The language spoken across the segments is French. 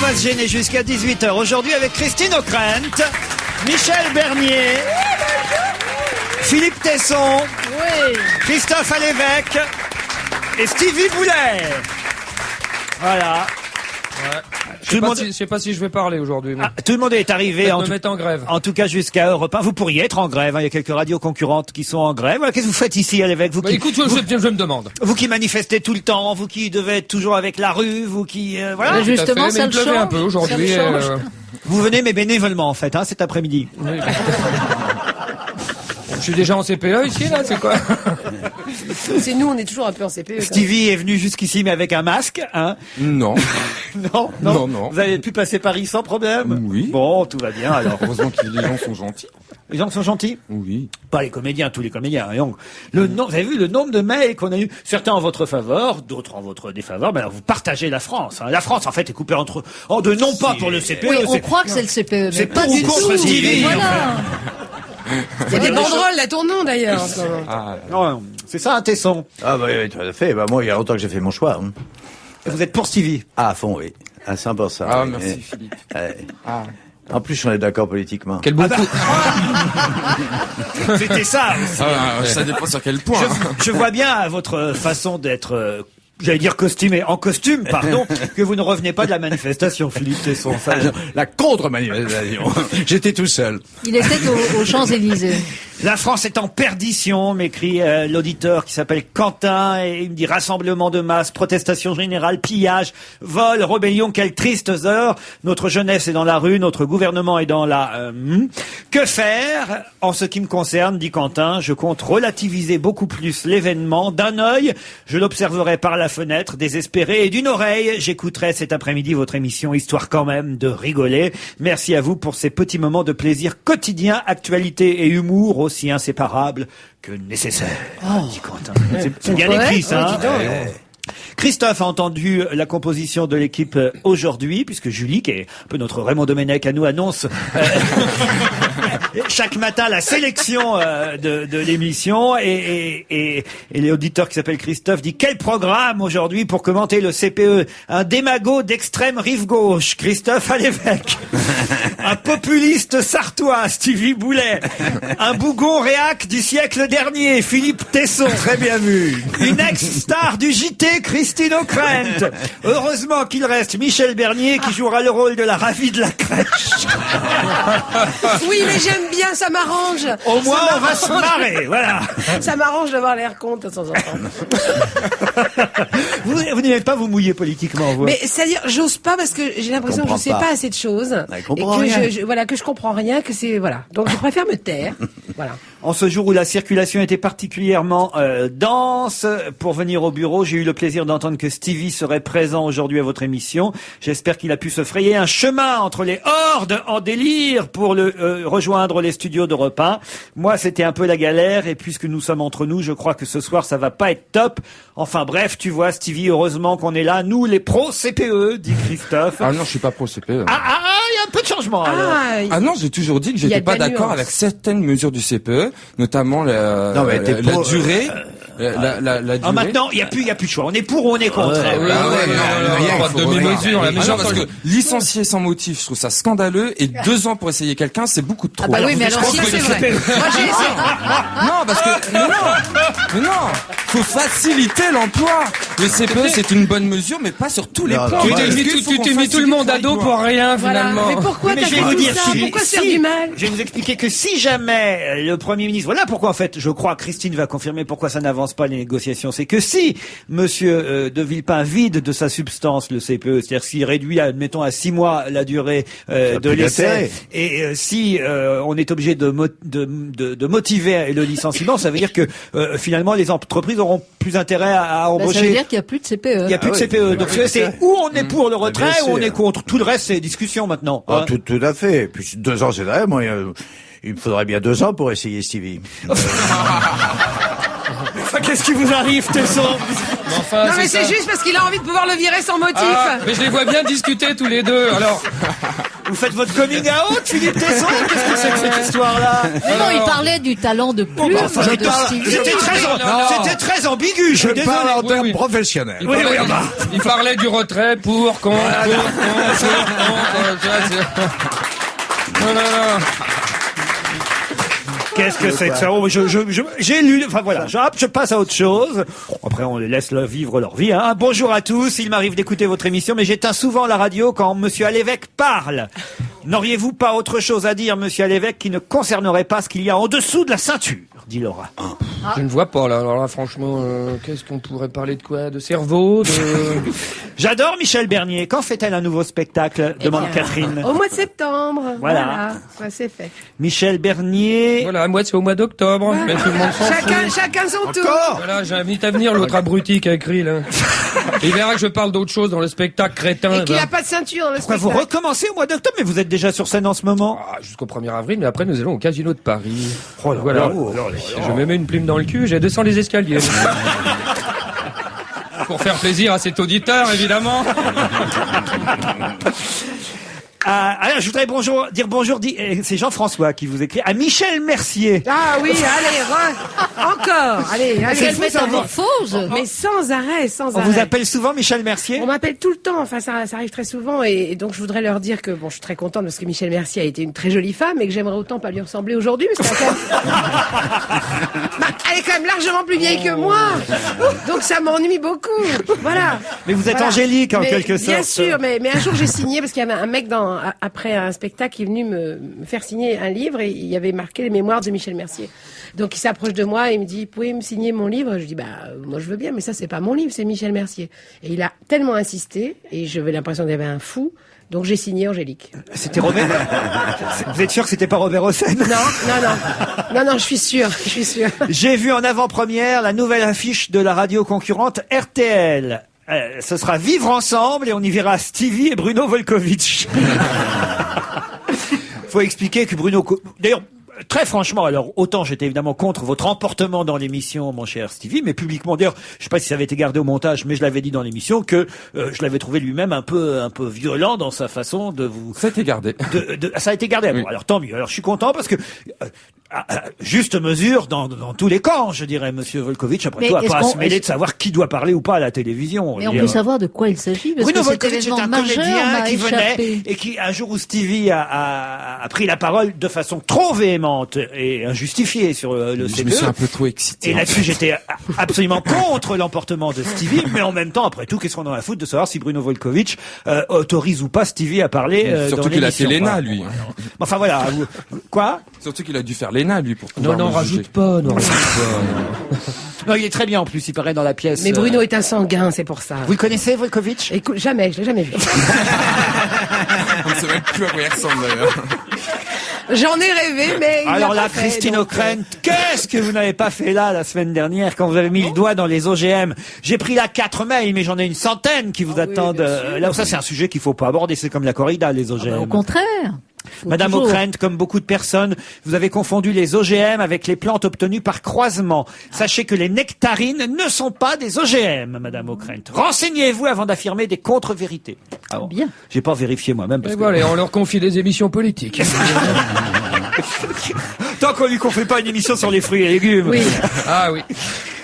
pas se gêner jusqu'à 18h. Aujourd'hui avec Christine O'Krent, Michel Bernier, Philippe Tesson, Christophe Alévèque et Stevie Boulet. Voilà. Ouais. Je sais pas si je vais parler aujourd'hui. Tout le monde est arrivé en grève. En tout cas jusqu'à Europe 1. Vous pourriez être en grève. Il y a quelques radios concurrentes qui sont en grève. Qu'est-ce que vous faites ici à l'évêque Écoute, je me demande. Vous qui manifestez tout le temps, vous qui devez être toujours avec la rue, vous qui voilà. Justement, ça me pleuvait un peu aujourd'hui. Vous venez mais bénévolement en fait, cet après-midi. Oui. Je suis déjà en CPE ici, là, c'est quoi? C'est nous, on est toujours un peu en CPE. Stevie est venu jusqu'ici, mais avec un masque, Non. non. Vous avez pu passer Paris sans problème? Oui. Bon, tout va bien, alors. Heureusement que les gens sont gentils. Les gens sont gentils? Oui. Pas les comédiens, tous les comédiens. Vous avez vu le nombre de mails qu'on a eu? Certains en votre faveur, d'autres en votre défaveur. Mais alors, vous partagez la France. La France, en fait, est coupée en deux, non pas pour le CPE. Oui, on croit que c'est le CPE, mais pas du tout. Contre Stevie. Voilà. Il y a des banderoles, la tournant d'ailleurs. Non, c'est ça un Tesson. Ah bah oui, tout à fait. Bah moi, il y a longtemps que j'ai fait mon choix. Vous êtes pour Stevie? Ah, à fond, oui. À 100%. Ah, merci Philippe. En plus, on est d'accord politiquement. Quel beau coup. C'était ça aussi. Ça dépend sur quel point. Je vois bien votre façon d'être... j'allais dire en costume, pardon, que vous ne revenez pas de la manifestation, Philippe Tesson. La contre-manifestation. J'étais tout seul. Il était aux Champs-Élysées. La France est en perdition, m'écrit l'auditeur qui s'appelle Quentin, et il me dit rassemblement de masse, protestation générale, pillage, vol, rébellion, quelles tristes heures. Notre jeunesse est dans la rue, notre gouvernement est dans la... Que faire? En ce qui me concerne, dit Quentin, je compte relativiser beaucoup plus l'événement. D'un œil, je l'observerai par la fenêtre, désespéré, et d'une oreille, j'écouterai cet après-midi votre émission, histoire quand même de rigoler. Merci à vous pour ces petits moments de plaisir quotidien, actualité et humour aussi inséparables que nécessaires, dit Quentin. C'est bien écrit, ça. Christophe a entendu la composition de l'équipe aujourd'hui, puisque Julie, qui est un peu notre Raymond Domenech à nous, annonce chaque matin la sélection de l'émission, et l'auditeur qui s'appelle Christophe dit: quel programme aujourd'hui pour commenter le CPE? Un démago d'extrême rive gauche, Christophe Alévèque. Un populiste sartois, Stevie Boulet. Un bougon réac du siècle dernier, Philippe Tesson. Très bien vu. Une ex-star du JT, Christine O'Krent. Heureusement qu'il reste Michel Bernier qui jouera le rôle de la ravie de la crèche. Oui, mais j'aime bien, ça m'arrange. Au moins, on va se marrer, voilà. Ça m'arrange d'avoir l'air con de temps en temps. Vous n'aimez pas vous mouiller politiquement, vous? Mais c'est-à-dire, j'ose pas parce que j'ai l'impression que je sais pas assez de choses. Et que je comprends rien, que c'est, voilà. Donc je préfère me taire. Voilà. En ce jour où la circulation était particulièrement dense, pour venir au bureau, j'ai eu le plaisir d'entendre que Stevie serait présent aujourd'hui à votre émission. J'espère qu'il a pu se frayer un chemin entre les hordes en délire pour rejoindre les studios d'Europe 1. Moi, c'était un peu la galère, et puisque nous sommes entre nous, je crois que ce soir, ça va pas être top. Enfin bref, tu vois, Stevie, heureusement qu'on est là, nous, les pros CPE, dit Christophe. Ah non, je suis pas pro CPE. Il y a un peu de changement, alors. Ah non, j'ai toujours dit que j'étais pas d'accord avec certaines mesures du CPE, notamment la durée. La durée. Maintenant, il y a plus de choix. On est pour ou on est contre. Demi-mesure. Parce que licencier sans motif, je trouve ça scandaleux, et 2 ans pour essayer quelqu'un, c'est beaucoup trop. Ah bah oui, mais alors si c'est vrai. Moi j'ai essayé. Non, parce que non, faut faciliter l'emploi. Le CPE, c'est une bonne mesure, mais pas sur tous les points. Tu t'es mis tout le monde à dos pour rien, finalement. Mais pourquoi t'as fait tout ça? Pourquoi faire du mal? Je vais vous expliquer que si jamais le Premier ministre, voilà pourquoi en fait, je crois, Christine va confirmer pourquoi ça n'avance pas les négociations, c'est que si Monsieur de Villepin vide de sa substance le CPE, c'est-à-dire s'il réduit, admettons, à 6 mois la durée de l'essai, et si on est obligé de motiver le licenciement, ça veut dire que finalement les entreprises auront plus intérêt à embaucher. Ça veut dire qu'il n'y a plus de CPE. Il n'y a plus de CPE. Donc c'est où on est pour le retrait ou on est contre. Tout le reste, c'est discussion maintenant. Tout à fait. Et puis 2 ans, c'est vrai. Moi, il me faudrait bien 2 ans pour essayer Stevie. Qu'est-ce qui vous arrive, Tesson? Non mais c'est juste parce qu'il a envie de pouvoir le virer sans motif. Mais je les vois bien discuter tous les deux. Alors, Vous faites votre coming out, Philippe Tesson? Qu'est-ce que c'est que cette histoire-là? Mais non, il parlait du talent de plume de Stevie. C'était très ambigu, je suis désolé. parle en termes professionnels. Il parlait du retrait pour, contre, Qu'est-ce que c'est que ça? Oh, j'ai lu, enfin voilà, je passe à autre chose. Après, on les laisse vivre leur vie, hein. Bonjour à tous, il m'arrive d'écouter votre émission, mais j'éteins souvent la radio quand monsieur Alévêque parle. N'auriez-vous pas autre chose à dire, monsieur Alévêque, qui ne concernerait pas ce qu'il y a en dessous de la ceinture? Dit Laura. Je ne vois pas, là. Alors là, franchement, qu'est-ce qu'on pourrait parler de quoi? De cerveau, de... J'adore Michel Bernier. Quand fait-elle un nouveau spectacle? Demande Catherine. Au mois de septembre. Voilà. Ça, c'est fait. Michel Bernier. Voilà, moi, c'est au mois d'octobre. Voilà. Mais tout le monde s'en fout. Chacun son tour. Voilà, j'invite à venir l'autre abruti qui a écrit, là. Il verra que je parle d'autre chose dans le spectacle crétin. Et qu'il n'a pas de ceinture dans le Pourquoi spectacle. vous recommencez au mois d'octobre? Mais vous êtes déjà sur scène en ce moment. Jusqu'au 1er avril, mais après, nous allons au Casino de Paris. Oh là voilà. là, Je me mets une plume dans le cul, j'ai 200 les escaliers. Pour faire plaisir à cet auditeur, évidemment. Alors, je voudrais dire bonjour, c'est Jean-François qui vous écrit, à Michel Mercier. Ah oui, allez, encore. Allez. Quelle métamorphose! Mais sans arrêt. On vous appelle souvent Michel Mercier? On m'appelle tout le temps, enfin ça arrive très souvent et donc je voudrais leur dire que bon, je suis très contente parce que Michel Mercier a été une très jolie femme et que j'aimerais autant pas lui ressembler aujourd'hui parce qu'elle elle est quand même largement plus vieille que moi. Donc ça m'ennuie beaucoup. Voilà. Mais vous êtes angélique en quelque sorte. Bien sûr, mais un jour j'ai signé parce qu'il y avait un mec après un spectacle qui est venu me faire signer un livre et il y avait marqué les mémoires de Michel Mercier. Donc il s'approche de moi et il me dit, pouvez me signer mon livre? Je dis, moi je veux bien, mais ça c'est pas mon livre, c'est Michel Mercier. Et il a tellement insisté et j'avais l'impression qu'il y avait un fou. Donc j'ai signé Angélique. C'était Robert. Vous êtes sûr que c'était pas Robert Hossein? Non, je suis sûre. J'ai vu en avant-première la nouvelle affiche de la radio concurrente RTL. Ce sera Vivre ensemble et on y verra Stevie et Bruno Volkovitch. Faut expliquer que d'ailleurs, très franchement, alors autant j'étais évidemment contre votre emportement dans l'émission, mon cher Stevie, mais publiquement, d'ailleurs, je sais pas si ça avait été gardé au montage, mais je l'avais dit dans l'émission que je l'avais trouvé lui-même un peu violent dans sa façon de vous. Ça a été gardé. Ça a été gardé. Oui. Bon, alors tant mieux. Alors je suis content parce que juste mesure dans tous les camps, je dirais, Monsieur Volkovitch. Après tout, à pas à se mêler de savoir qui doit parler ou pas à la télévision. Mais on peut savoir de quoi il s'agit parce Bruno que cet Volkovitch est événement un majeur comédien m'a qui venait échappé. et qui, un jour où Stevie a pris la parole de façon trop véhémente et injustifiée sur le Je CPE. me suis un peu trop excité. Et là-dessus, j'étais absolument contre l'emportement de Stevie, mais en même temps, après tout, qu'est-ce qu'on en a à foutre de savoir si Bruno Volkovitch autorise ou pas Stevie à parler Surtout dans qu'il a fait l'émission. l'ENA, lui. Enfin voilà. Quoi? Surtout qu'il a dû faire l'ENA, lui, pour pouvoir Non, me rajoute juger. pas, non. Non, il est très bien en plus, il paraît dans la pièce. Mais Bruno est un sanguin, c'est pour ça. Vous le connaissez, Volkovitch? Écoute, jamais, je l'ai jamais vu. On ne sait même plus à quoi il ressemble, d'ailleurs. J'en ai rêvé, mais il Alors l'a là, pas fait, Christine donc, O'Krent, qu'est-ce que vous n'avez pas fait là la semaine dernière quand vous avez mis le doigt dans les OGM? J'ai pris là 4 mails, mais j'en ai une centaine qui vous attendent. Là, ça, c'est un sujet qu'il faut pas aborder. C'est comme la corrida, les OGM. Au contraire. Faut Madame toujours- O'Krent, comme beaucoup de personnes, vous avez confondu les OGM avec les plantes obtenues par croisement. Sachez que les nectarines ne sont pas des OGM, Madame O'Krent. Renseignez-vous avant d'affirmer des contre-vérités. Ah bon. Bien. J'ai pas vérifié moi-même parce Et que... voilà, on leur confie des émissions politiques. Tant qu'on lui confie pas une émission sur les fruits et légumes. Oui. Ah oui.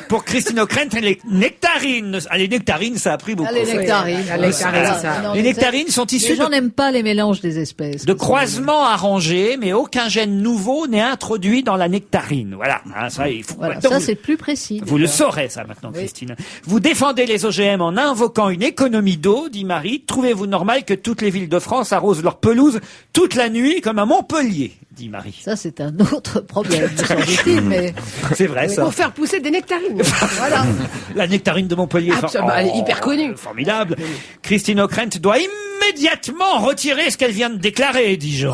Pour Christine O'Krent, les nectarines. Ah, les nectarines, ça a pris beaucoup. Les nectarines. Les nectarines, c'est ça. Non, Les nectarines sont Les issues gens de n'aiment pas les mélanges des espèces. de croisements arrangés, mais aucun gène nouveau n'est introduit dans la nectarine. Voilà. Hein, ça, il faut... Voilà, Donc, ça vous- c'est plus précis. Vous le saurez, ça, maintenant, Christine. Vous défendez les OGM en invoquant une économie d'eau, dit Marie. Trouvez-vous normal que toutes les villes de France arrosent leurs pelouses toute la nuit, comme à Montpellier, dit Marie. Ça c'est un autre problème, me semble-t-il, mais C'est vrai, ça. Pour faire pousser des nectarines. Voilà. La nectarine de Montpellier. Absolument, elle est hyper connue. Formidable. Christine O'Krent doit immédiatement retirer ce qu'elle vient de déclarer, dis-je.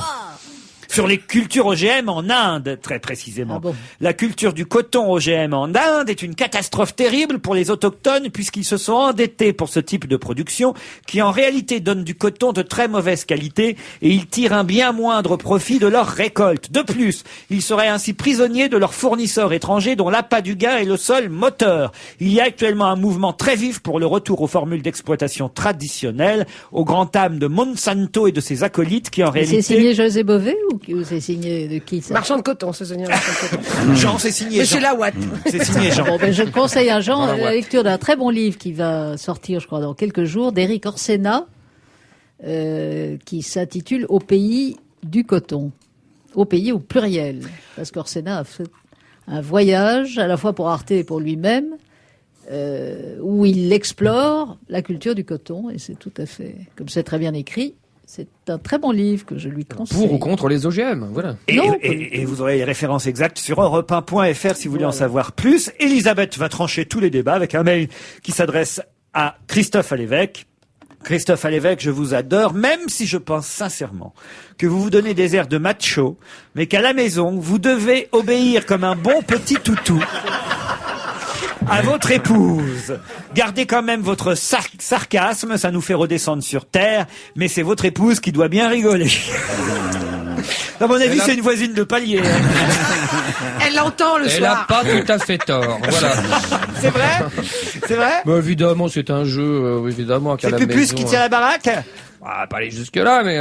sur les cultures OGM en Inde, très précisément. Ah bon. La culture du coton OGM en Inde est une catastrophe terrible pour les autochtones puisqu'ils se sont endettés pour ce type de production qui en réalité donne du coton de très mauvaise qualité et ils tirent un bien moindre profit de leur récolte. De plus, ils seraient ainsi prisonniers de leurs fournisseurs étrangers dont l'appât du gain est le seul moteur. Il y a actuellement un mouvement très vif pour le retour aux formules d'exploitation traditionnelles, au grand âme de Monsanto et de ses acolytes qui en réalité... C'est signé José Bové ou c'est signé de qui ça? Marchand de coton, ce Sonia. Marchand de coton. Jean, c'est signé Monsieur Jean. Lawatt. C'est signé Jean. Bon, ben, je conseille à Jean Voilà, la lecture d'un très bon livre qui va sortir, je crois, dans quelques jours, d'Éric Orsena, qui s'intitule Au pays du coton. Au pays au pluriel. Parce qu'Orsena a fait un voyage, à la fois pour Arte et pour lui-même, où il explore la culture du coton. Et c'est tout à fait, comme c'est très bien écrit, c'est un très bon livre que je lui conseille. Pour ou contre les OGM, voilà. Non. Et vous aurez les références exactes sur europe1.fr si vous voulez en savoir plus. Elisabeth va trancher tous les débats avec un mail qui s'adresse à Christophe Alévêque. Christophe Alévêque, je vous adore, même si je pense sincèrement que vous vous donnez des airs de macho, mais qu'à la maison, vous devez obéir comme un bon petit toutou à votre épouse. Gardez quand même votre sarcasme, ça nous fait redescendre sur terre, mais c'est votre épouse qui doit bien rigoler. À mon avis, c'est une voisine de palier. Elle l'entend le Elle a soir. pas tout à fait tort, voilà. C'est vrai? C'est vrai? Bah, évidemment, c'est un jeu, évidemment, qu'à C'est la Pupus maison. qui tient la baraque? Ah, pas aller jusque-là, mais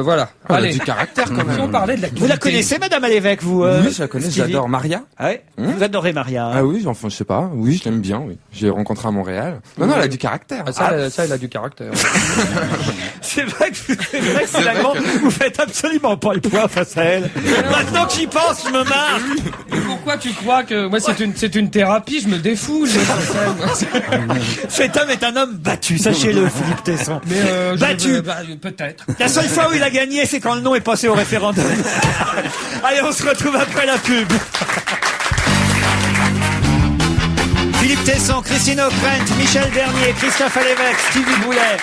voilà. Elle a Allez. du caractère quand même. Si on parlait de la Vous la connaissez, Madame Alévêque, vous? Oui, je la connais, Stevie j'adore. Maria? Ah ouais? Vous adorez Maria. Hein? Ah oui, enfin, je sais pas. Oui, je l'aime bien, oui. J'ai rencontré à Montréal. Non, elle a du caractère. Ah, ça, elle a du caractère. C'est vrai que finalement, vous faites absolument pas le poids face à elle. Maintenant que j'y pense, je me marre. Pourquoi tu crois que moi c'est une thérapie, je me défoule. Cet homme est un homme battu, sachez-le, Philippe Tesson. Mais Battu. Peut-être. La seule fois où il a gagné, c'est quand le nom est passé au référendum. Allez, on se retrouve après la pub. Philippe Tesson, Christine O'Krent, Michel Bernier, Christophe Alévêque, Stevie Boulet.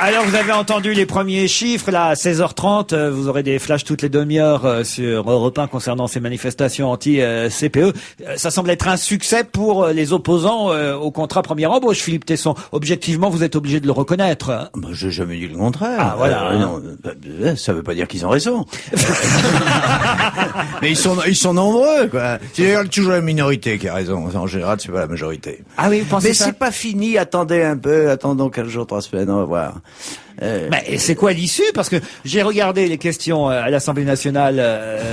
Alors, vous avez entendu les premiers chiffres, là, à 16h30, vous aurez des flashs toutes les demi-heures sur Europe 1 concernant ces manifestations anti-CPE. Ça semble être un succès pour les opposants au contrat première embauche, Philippe Tesson. Objectivement, vous êtes obligé de le reconnaître. Hein. Bah, j'ai jamais dit le contraire. Ah, voilà. Non, ça veut pas dire qu'ils ont raison. Mais ils sont nombreux, quoi. C'est d'ailleurs toujours la minorité qui a raison. En général, c'est pas la majorité. Ah oui, vous pensez Mais ça? c'est pas fini. Attendez un peu. Attendons 15 jours, 3 semaines. On va voir. Mais c'est quoi l'issue? Parce que j'ai regardé les questions à l'Assemblée nationale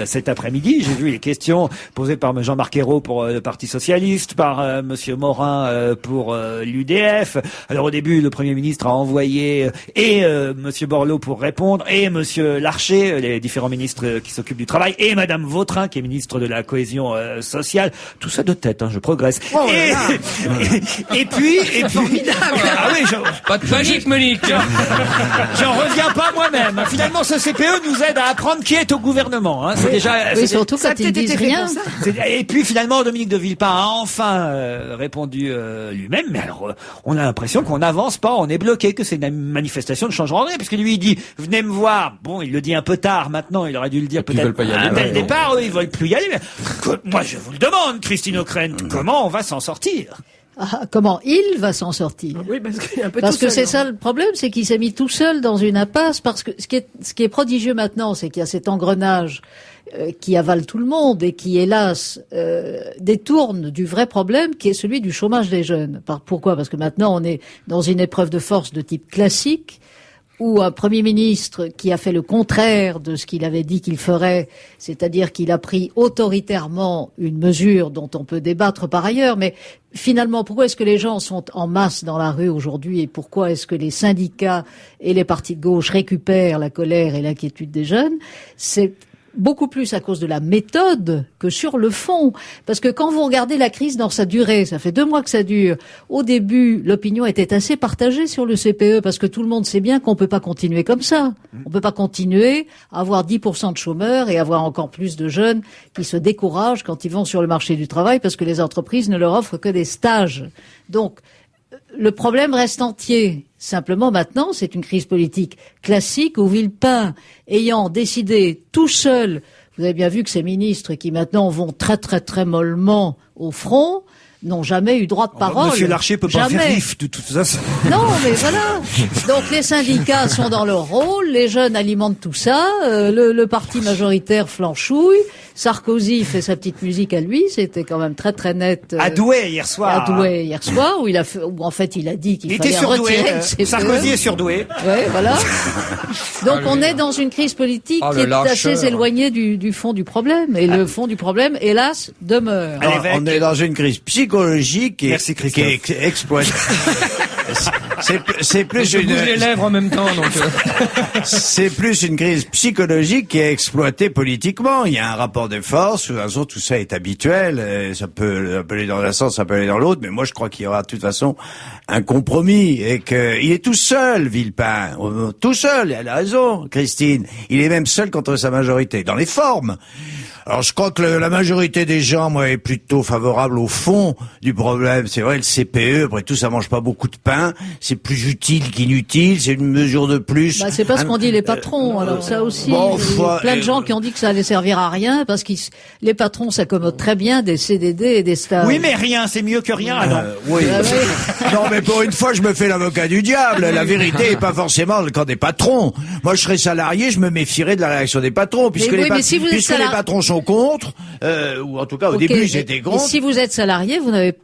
cet après-midi. J'ai vu les questions posées par Jean-Marc Ayrault pour le Parti socialiste, par Monsieur Morin pour l'UDF. Alors au début, le Premier ministre a envoyé Monsieur Borloo pour répondre, et Monsieur Larcher, les différents ministres qui s'occupent du travail, et Madame Vautrin, qui est ministre de la cohésion sociale. Tout ça de tête, hein, je progresse. Et puis, ah oui, Pas de panique, Monique. j'en reviens pas moi-même. Finalement, ce CPE nous aide à apprendre qui est au gouvernement. Hein. C'est déjà. Oui, surtout Ça a quand ils peut-être été disent fait rien. pour ça. Et puis finalement, Dominique de Villepin a enfin répondu lui-même. Mais alors, on a l'impression qu'on n'avance pas, on est bloqué, que ces manifestations ne changeront rien, puisque lui il dit venez me voir. Bon, il le dit un peu tard maintenant. Il aurait dû le dire Ils veulent peut-être pas y aller, dès le ouais. départ. Eux, ils veulent plus y aller. Mais moi, je vous le demande, Christine O'Krent, comment on va s'en sortir? Ah, comment il va s'en sortir? Oui, parce qu'il est un peu Parce tout que seul, c'est hein. ça le problème, c'est qu'il s'est mis tout seul dans une impasse. Parce que ce qui est prodigieux maintenant, c'est qu'il y a cet engrenage qui avale tout le monde et qui, hélas, détourne du vrai problème, qui est celui du chômage des jeunes. Pourquoi? Parce que maintenant, on est dans une épreuve de force de type classique, où un Premier ministre qui a fait le contraire de ce qu'il avait dit qu'il ferait, c'est-à-dire qu'il a pris autoritairement une mesure dont on peut débattre par ailleurs, mais finalement, pourquoi est-ce que les gens sont en masse dans la rue aujourd'hui et pourquoi est-ce que les syndicats et les partis de gauche récupèrent la colère et l'inquiétude des jeunes? C'est beaucoup plus à cause de la méthode que sur le fond. Parce que quand vous regardez la crise dans sa durée, ça fait 2 mois que ça dure. Au début, l'opinion était assez partagée sur le CPE parce que tout le monde sait bien qu'on peut pas continuer comme ça. On peut pas continuer à avoir 10% de chômeurs et avoir encore plus de jeunes qui se découragent quand ils vont sur le marché du travail parce que les entreprises ne leur offrent que des stages. Donc, le problème reste entier. Simplement maintenant, c'est une crise politique classique où Villepin, ayant décidé tout seul, vous avez bien vu que ces ministres qui maintenant vont très très très mollement au front, n'ont jamais eu droit de parole. Monsieur Larcher peut pas faire vif de toute façon. Non, mais voilà. Donc les syndicats sont dans leur rôle, les jeunes alimentent tout ça, le parti majoritaire flanchouille, Sarkozy fait sa petite musique à lui, c'était quand même très très net. À Douai hier soir. Où en fait il a dit qu'il fallait retirer le CPE. Sarkozy est surdoué. Ouais, voilà. Donc on est dans une crise politique qui est assez éloignée du fond du problème. Et le fond du problème, hélas, demeure. Alors, on est dans une crise psychologique qui est exploitée. C'est plus une... bouge les lèvres en même temps, donc. C'est plus une crise psychologique qui est exploitée politiquement. Il y a un rapport de force. De toute façon, tout ça est habituel. Ça peut aller dans un sens, ça peut aller dans l'autre. Mais moi, je crois qu'il y aura de toute façon un compromis et qu'il est tout seul, Villepin. Tout seul. Elle a raison, Christine. Il est même seul contre sa majorité. Dans les formes. Alors je crois que la majorité des gens, moi, est plutôt favorable au fond du problème. C'est vrai, le CPE, après tout, ça mange pas beaucoup de pain. C'est plus utile qu'inutile. C'est une mesure de plus. C'est pas ce qu'ont dit les patrons. Alors ça aussi, plein de gens qui ont dit que ça allait servir à rien parce que les patrons s'accommodent très bien des CDD et des stages. Oui, mais rien, c'est mieux que rien. Alors. Oui. Non, mais pour une fois, je me fais l'avocat du diable. La vérité est pas forcément le camp des patrons. Moi, je serais salarié, je me méfierais de la réaction des patrons, puisque les patrons sont contre, ou en tout cas au début j'étais contre. Et si vous êtes salarié, vous n'avez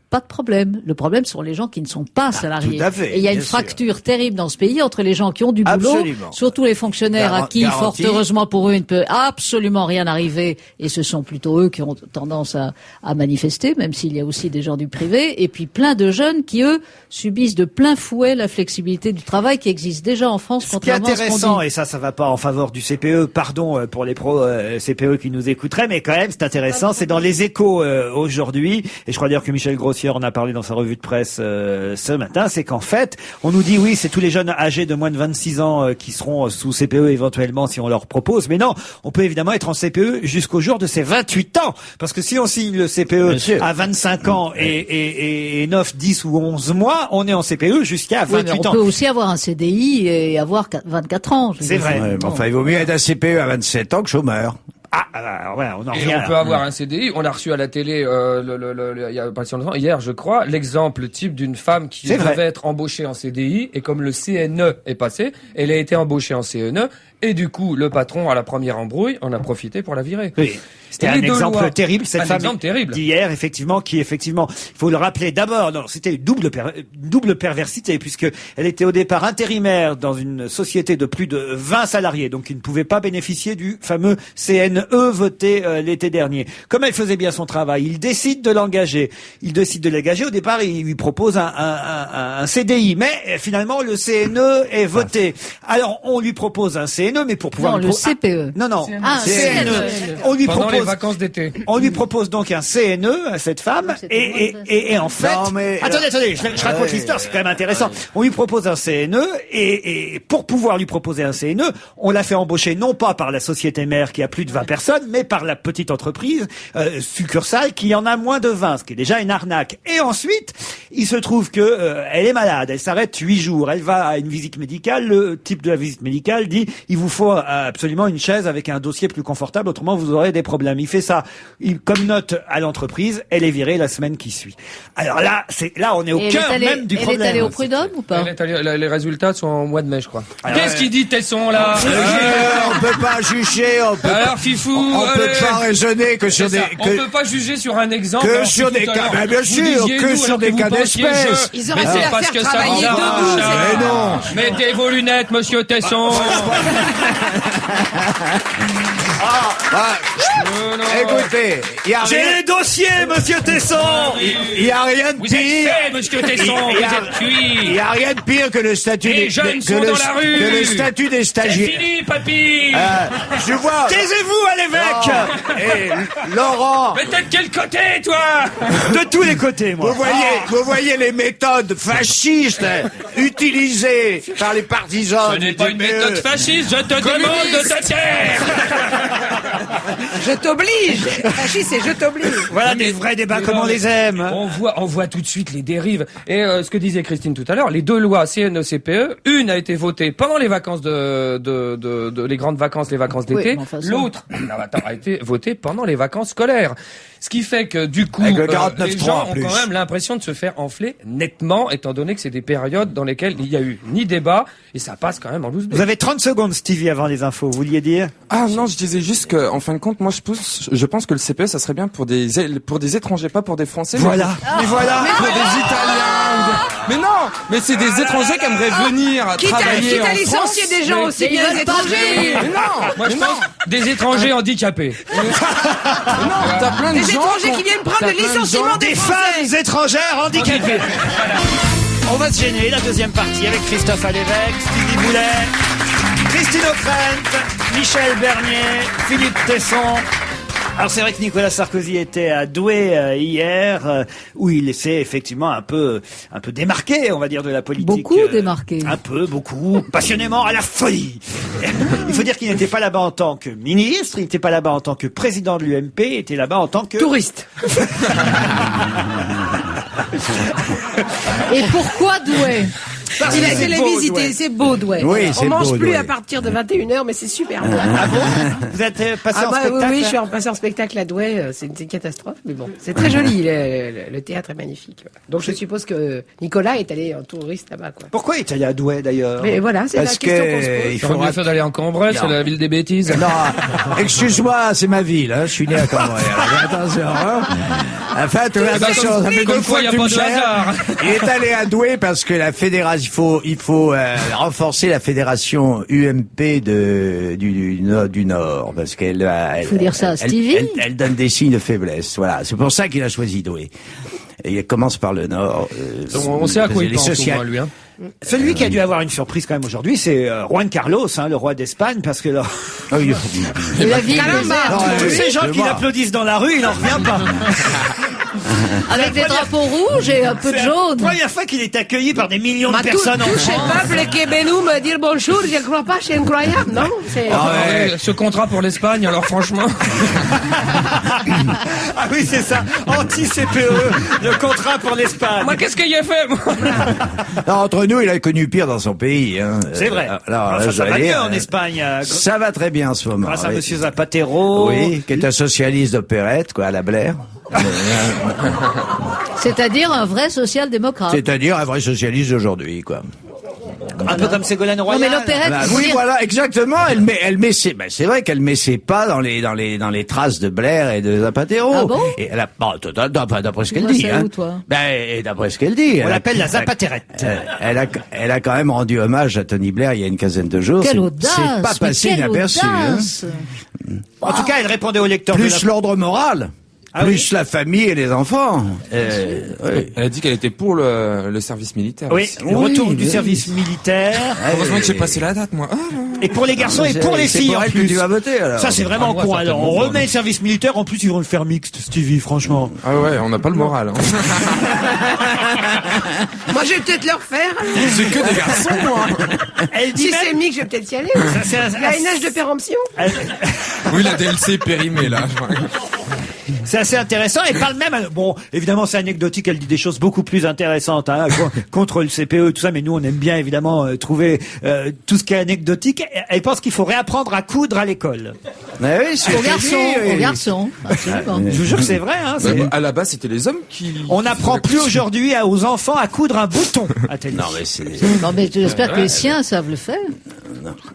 pas de problème. Le problème sont les gens qui ne sont pas salariés. Tout à fait, et il y a une fracture terrible dans ce pays entre les gens qui ont du boulot, surtout les fonctionnaires à qui, fort heureusement pour eux, il ne peut absolument rien arriver, et ce sont plutôt eux qui ont tendance à manifester, même s'il y a aussi des gens du privé, et puis plein de jeunes qui, eux, subissent de plein fouet la flexibilité du travail qui existe déjà en France, contrairement à ce qu'on dit. Ce qui est intéressant, et ça va pas en faveur du CPE, pardon pour les pros CPE qui nous écouteraient, mais quand même, c'est intéressant, c'est dans les Échos aujourd'hui, et je crois d'ailleurs que Michel Grossier en a parlé dans sa revue de presse ce matin, c'est qu'en fait, on nous dit oui, c'est tous les jeunes âgés de moins de 26 ans qui seront sous CPE éventuellement si on leur propose, mais non, on peut évidemment être en CPE jusqu'au jour de ses 28 ans, parce que si on signe le CPE à 25 ans et 9, 10 ou 11 mois, on est en CPE jusqu'à 28 ans. On peut aussi avoir un CDI et avoir 24 ans. C'est vrai. Ouais, enfin, il vaut mieux être un CPE à 27 ans que chômeur. On en revient. On peut avoir un CDI. On a reçu à la télé il y a pas si longtemps, hier je crois, l'exemple type d'une femme qui devait être embauchée en CDI et comme le CNE est passé, elle a été embauchée en CNE et du coup le patron à la première embrouille en a profité pour la virer. Oui. C'était un exemple terrible, cette femme d'hier, effectivement, il faut le rappeler d'abord, c'était une double perversité, puisque elle était au départ intérimaire dans une société de plus de 20 salariés, donc qui ne pouvait pas bénéficier du fameux CNE voté l'été dernier. Comme elle faisait bien son travail, il décide de l'engager. Au départ, il lui propose un CDI, mais finalement, le CNE est voté. Alors, on lui propose un CNE, mais pour pouvoir... Non, le CPE. CNE. On lui propose les vacances d'été. On lui propose donc un CNE à cette femme et en fait, attendez, je raconte l'histoire, c'est quand même intéressant. On lui propose un CNE et pour pouvoir lui proposer un CNE, on l'a fait embaucher non pas par la société mère qui a plus de 20 personnes, mais par la petite entreprise succursale qui en a moins de 20, ce qui est déjà une arnaque. Et ensuite, il se trouve que elle est malade, elle s'arrête 8 jours, elle va à une visite médicale, le type de la visite médicale dit il vous faut absolument une chaise avec un dossier plus confortable, autrement vous aurez des problèmes. Il fait ça, comme note à l'entreprise, elle est virée la semaine qui suit. Alors là, on est au cœur même du problème. Elle est allée au prud'homme ou pas? Les résultats sont au mois de mai, je crois. Qu'est-ce qu'il dit Tesson là? On peut pas juger, alors Fifou, on peut pas raisonner que sur des... On peut pas juger sur un exemple. Que sur des cas, bien sûr, que sur des cas d'espèce. Ils auraient dû la faire travailler debout. Mais non. Mettez vos lunettes, monsieur Tesson. Écoutez, j'ai les dossiers, monsieur Tesson. Il y a rien de pire. Vous êtes fait, monsieur Tesson. Vous êtes cuit. Il y a rien de pire que le statut des jeunes sont dans la rue. Que le statut des stagiaires. C'est fini, papy. Je vois. Taisez-vous à l'évêque. Et Laurent. Mais t'es de quel côté, toi? De tous les côtés, moi. Vous voyez les méthodes fascistes utilisées par les partisans. Ce n'est pas une méthode fasciste, je te demande de te taire. Je t'oblige. Fasciste, c'est je t'oblige. Voilà des vrais débats comme on les aime. On voit tout de suite les dérives. Et ce que disait Christine tout à l'heure, les deux lois CNE-CPE, une a été votée pendant les vacances les grandes vacances, les vacances d'été. Oui, enfin, ça. L'autre a été votée pendant les vacances scolaires. Ce qui fait que du coup, Avec le les gens 49.3 en ont plus. quand même l'impression de se faire enfler nettement, étant donné que c'est des périodes dans lesquelles il n'y a eu ni débat et ça passe quand même en loose. Vous avez 30 secondes, Stevie, avant les infos. Vous vouliez dire? Ah non, je disais juste que, en fin de compte, moi je pense que le CPE ça serait bien pour des étrangers, pas pour des Français. Voilà. Mais voilà. Pour des Italiens. Mais non, mais c'est des étrangers qui aimeraient venir travailler Quitte à en France. licencier des gens aussi bien des étrangers. Mais non, Moi, je pense des étrangers handicapés. mais non, t'as plein de Des gens étrangers qui viennent prendre t'as le plein de licenciement gens- des Des Français. femmes étrangères handicapées. On va se gêner, la deuxième partie, avec Christophe Alévèque, Stevie Boulet, Christine O'Krent, Michel Bernier, Philippe Tesson. Alors c'est vrai que Nicolas Sarkozy était à Douai hier, où il s'est effectivement un peu démarqué, on va dire, de la politique. Beaucoup démarqué. Un peu, beaucoup, passionnément, à la folie. Il faut dire qu'il n'était pas là-bas en tant que ministre, il n'était pas là-bas en tant que président de l'UMP, il était là-bas en tant que... Touriste. Et pourquoi Douai? Parce qu'il a été les beau, visiter, Douai. c'est beau, Douai. Oui, On c'est mange beau, plus Douai. à partir de 21h, mais c'est super bon. Ah bon? Vous êtes passé en Oui, spectacle? oui, je suis passé en spectacle à Douai, c'est une catastrophe, mais bon, c'est très joli, le théâtre est magnifique. Donc je suppose que Nicolas est allé en touriste là-bas, quoi. Pourquoi il est allé à Douai d'ailleurs? Mais voilà, c'est la Parce question qu'on se que pose. il J'aurais faudra... mieux fait d'aller en Cambrai, c'est la ville des bêtises. Non, excuse-moi, c'est ma ville, hein. Je suis né à Cambrai. Alors, attention, hein. Enfin, tu vois, attention, ça fait Comme deux quoi, fois y a que tu pas me de cherches. hasard. Il est allé à Douai parce que la fédération, il faut renforcer la fédération UMP du Nord, parce qu'elle Faut dire ça à Stevie. elle donne des signes de faiblesse. Voilà, c'est pour ça qu'il a choisi Douai. Et il commence par le Nord. On sait à quoi il les pense, au social- moins, lui. Hein. Celui qui a dû avoir une surprise quand même aujourd'hui, c'est Juan Carlos, le roi d'Espagne, parce que là, Ah oui. Et la ville Caramba. déserte. Non, tous ces gens je qui vois. l'applaudissent dans la rue, il n'en revient pas. Avec des drapeaux rouges et un peu de C'est la jaune. première fois qu'il est accueilli par des millions de Ma personnes en touche France. peuple qui est venu me dire bonjour, je ne crois pas, c'est incroyable, non? C'est... Ah Ce contrat pour l'Espagne, alors franchement. Ah oui, c'est ça, anti-CPE, le contrat pour l'Espagne. Moi, qu'est-ce qu'il a fait, moi? Non, entre nous, il a connu pire dans son pays. Hein. C'est vrai. Alors, Enfin, là, ça va j'allais mieux dire, en Espagne, Ça va très bien en ce moment. grâce à oui. Monsieur Zapatero. Oui, qui est un socialiste d'opérette, quoi, à la Blair. C'est-à-dire un vrai social-démocrate. C'est-à-dire un vrai socialiste d'aujourd'hui, quoi. Un peu comme Ségolène Non Royal. mais l'opérette, Bah, il faut oui, dire- voilà, exactement. Elle met ses, c'est vrai qu'elle met ses pas dans les traces de Blair et de Zapatero. Ah bon Et elle a, bon, d'après ce qu'elle vois dit, ça hein. où, toi Ben, et d'après ce qu'elle dit. On l'appelle la Zapaterette. Elle a quand même rendu hommage à Tony Blair il y a une quinzaine de jours. Quelle C'est- audace! C'est pas mais passé quelle inaperçu, hein. audace. En tout cas, elle répondait au lecteur de Plus la... l'ordre moral. Ah plus la famille et les enfants. Oui. Elle a dit qu'elle était pour le service militaire. Oui, aussi. le retour du oui. service militaire. Heureusement que j'ai passé la date, moi. Ah, là. Et pour les garçons et C'est- pour les c'est filles pour en elle que plus. tu vas voter, alors. Ça c'est vraiment moi, con. Alors on certainement, remet le service militaire. En plus ils vont le faire mixte, Stevie. Franchement. Ah ouais, on n'a pas le moral. Hein. Moi, je vais peut-être le refaire. C'est que des garçons, moi. Elle dit Si même- c'est mix, je vais peut-être y aller. Ça, c'est Il y a une âge de péremption. Oui, la DLC est périmée, là. C'est assez intéressant. Elle parle même, bon, évidemment, c'est anecdotique. Elle dit des choses beaucoup plus intéressantes contre le CPE, tout ça. Mais nous, on aime bien évidemment trouver tout ce qui est anecdotique. Elle pense qu'il faut réapprendre à coudre à l'école. Mais oui, c'est Aux garçons, absolument. Je vous jure que c'est vrai. Hein, c'est- À la base, c'était les hommes qui... On n'apprend plus aujourd'hui aux enfants à coudre un bouton. Non, mais c'est... Non mais j'espère que les siens savent le faire.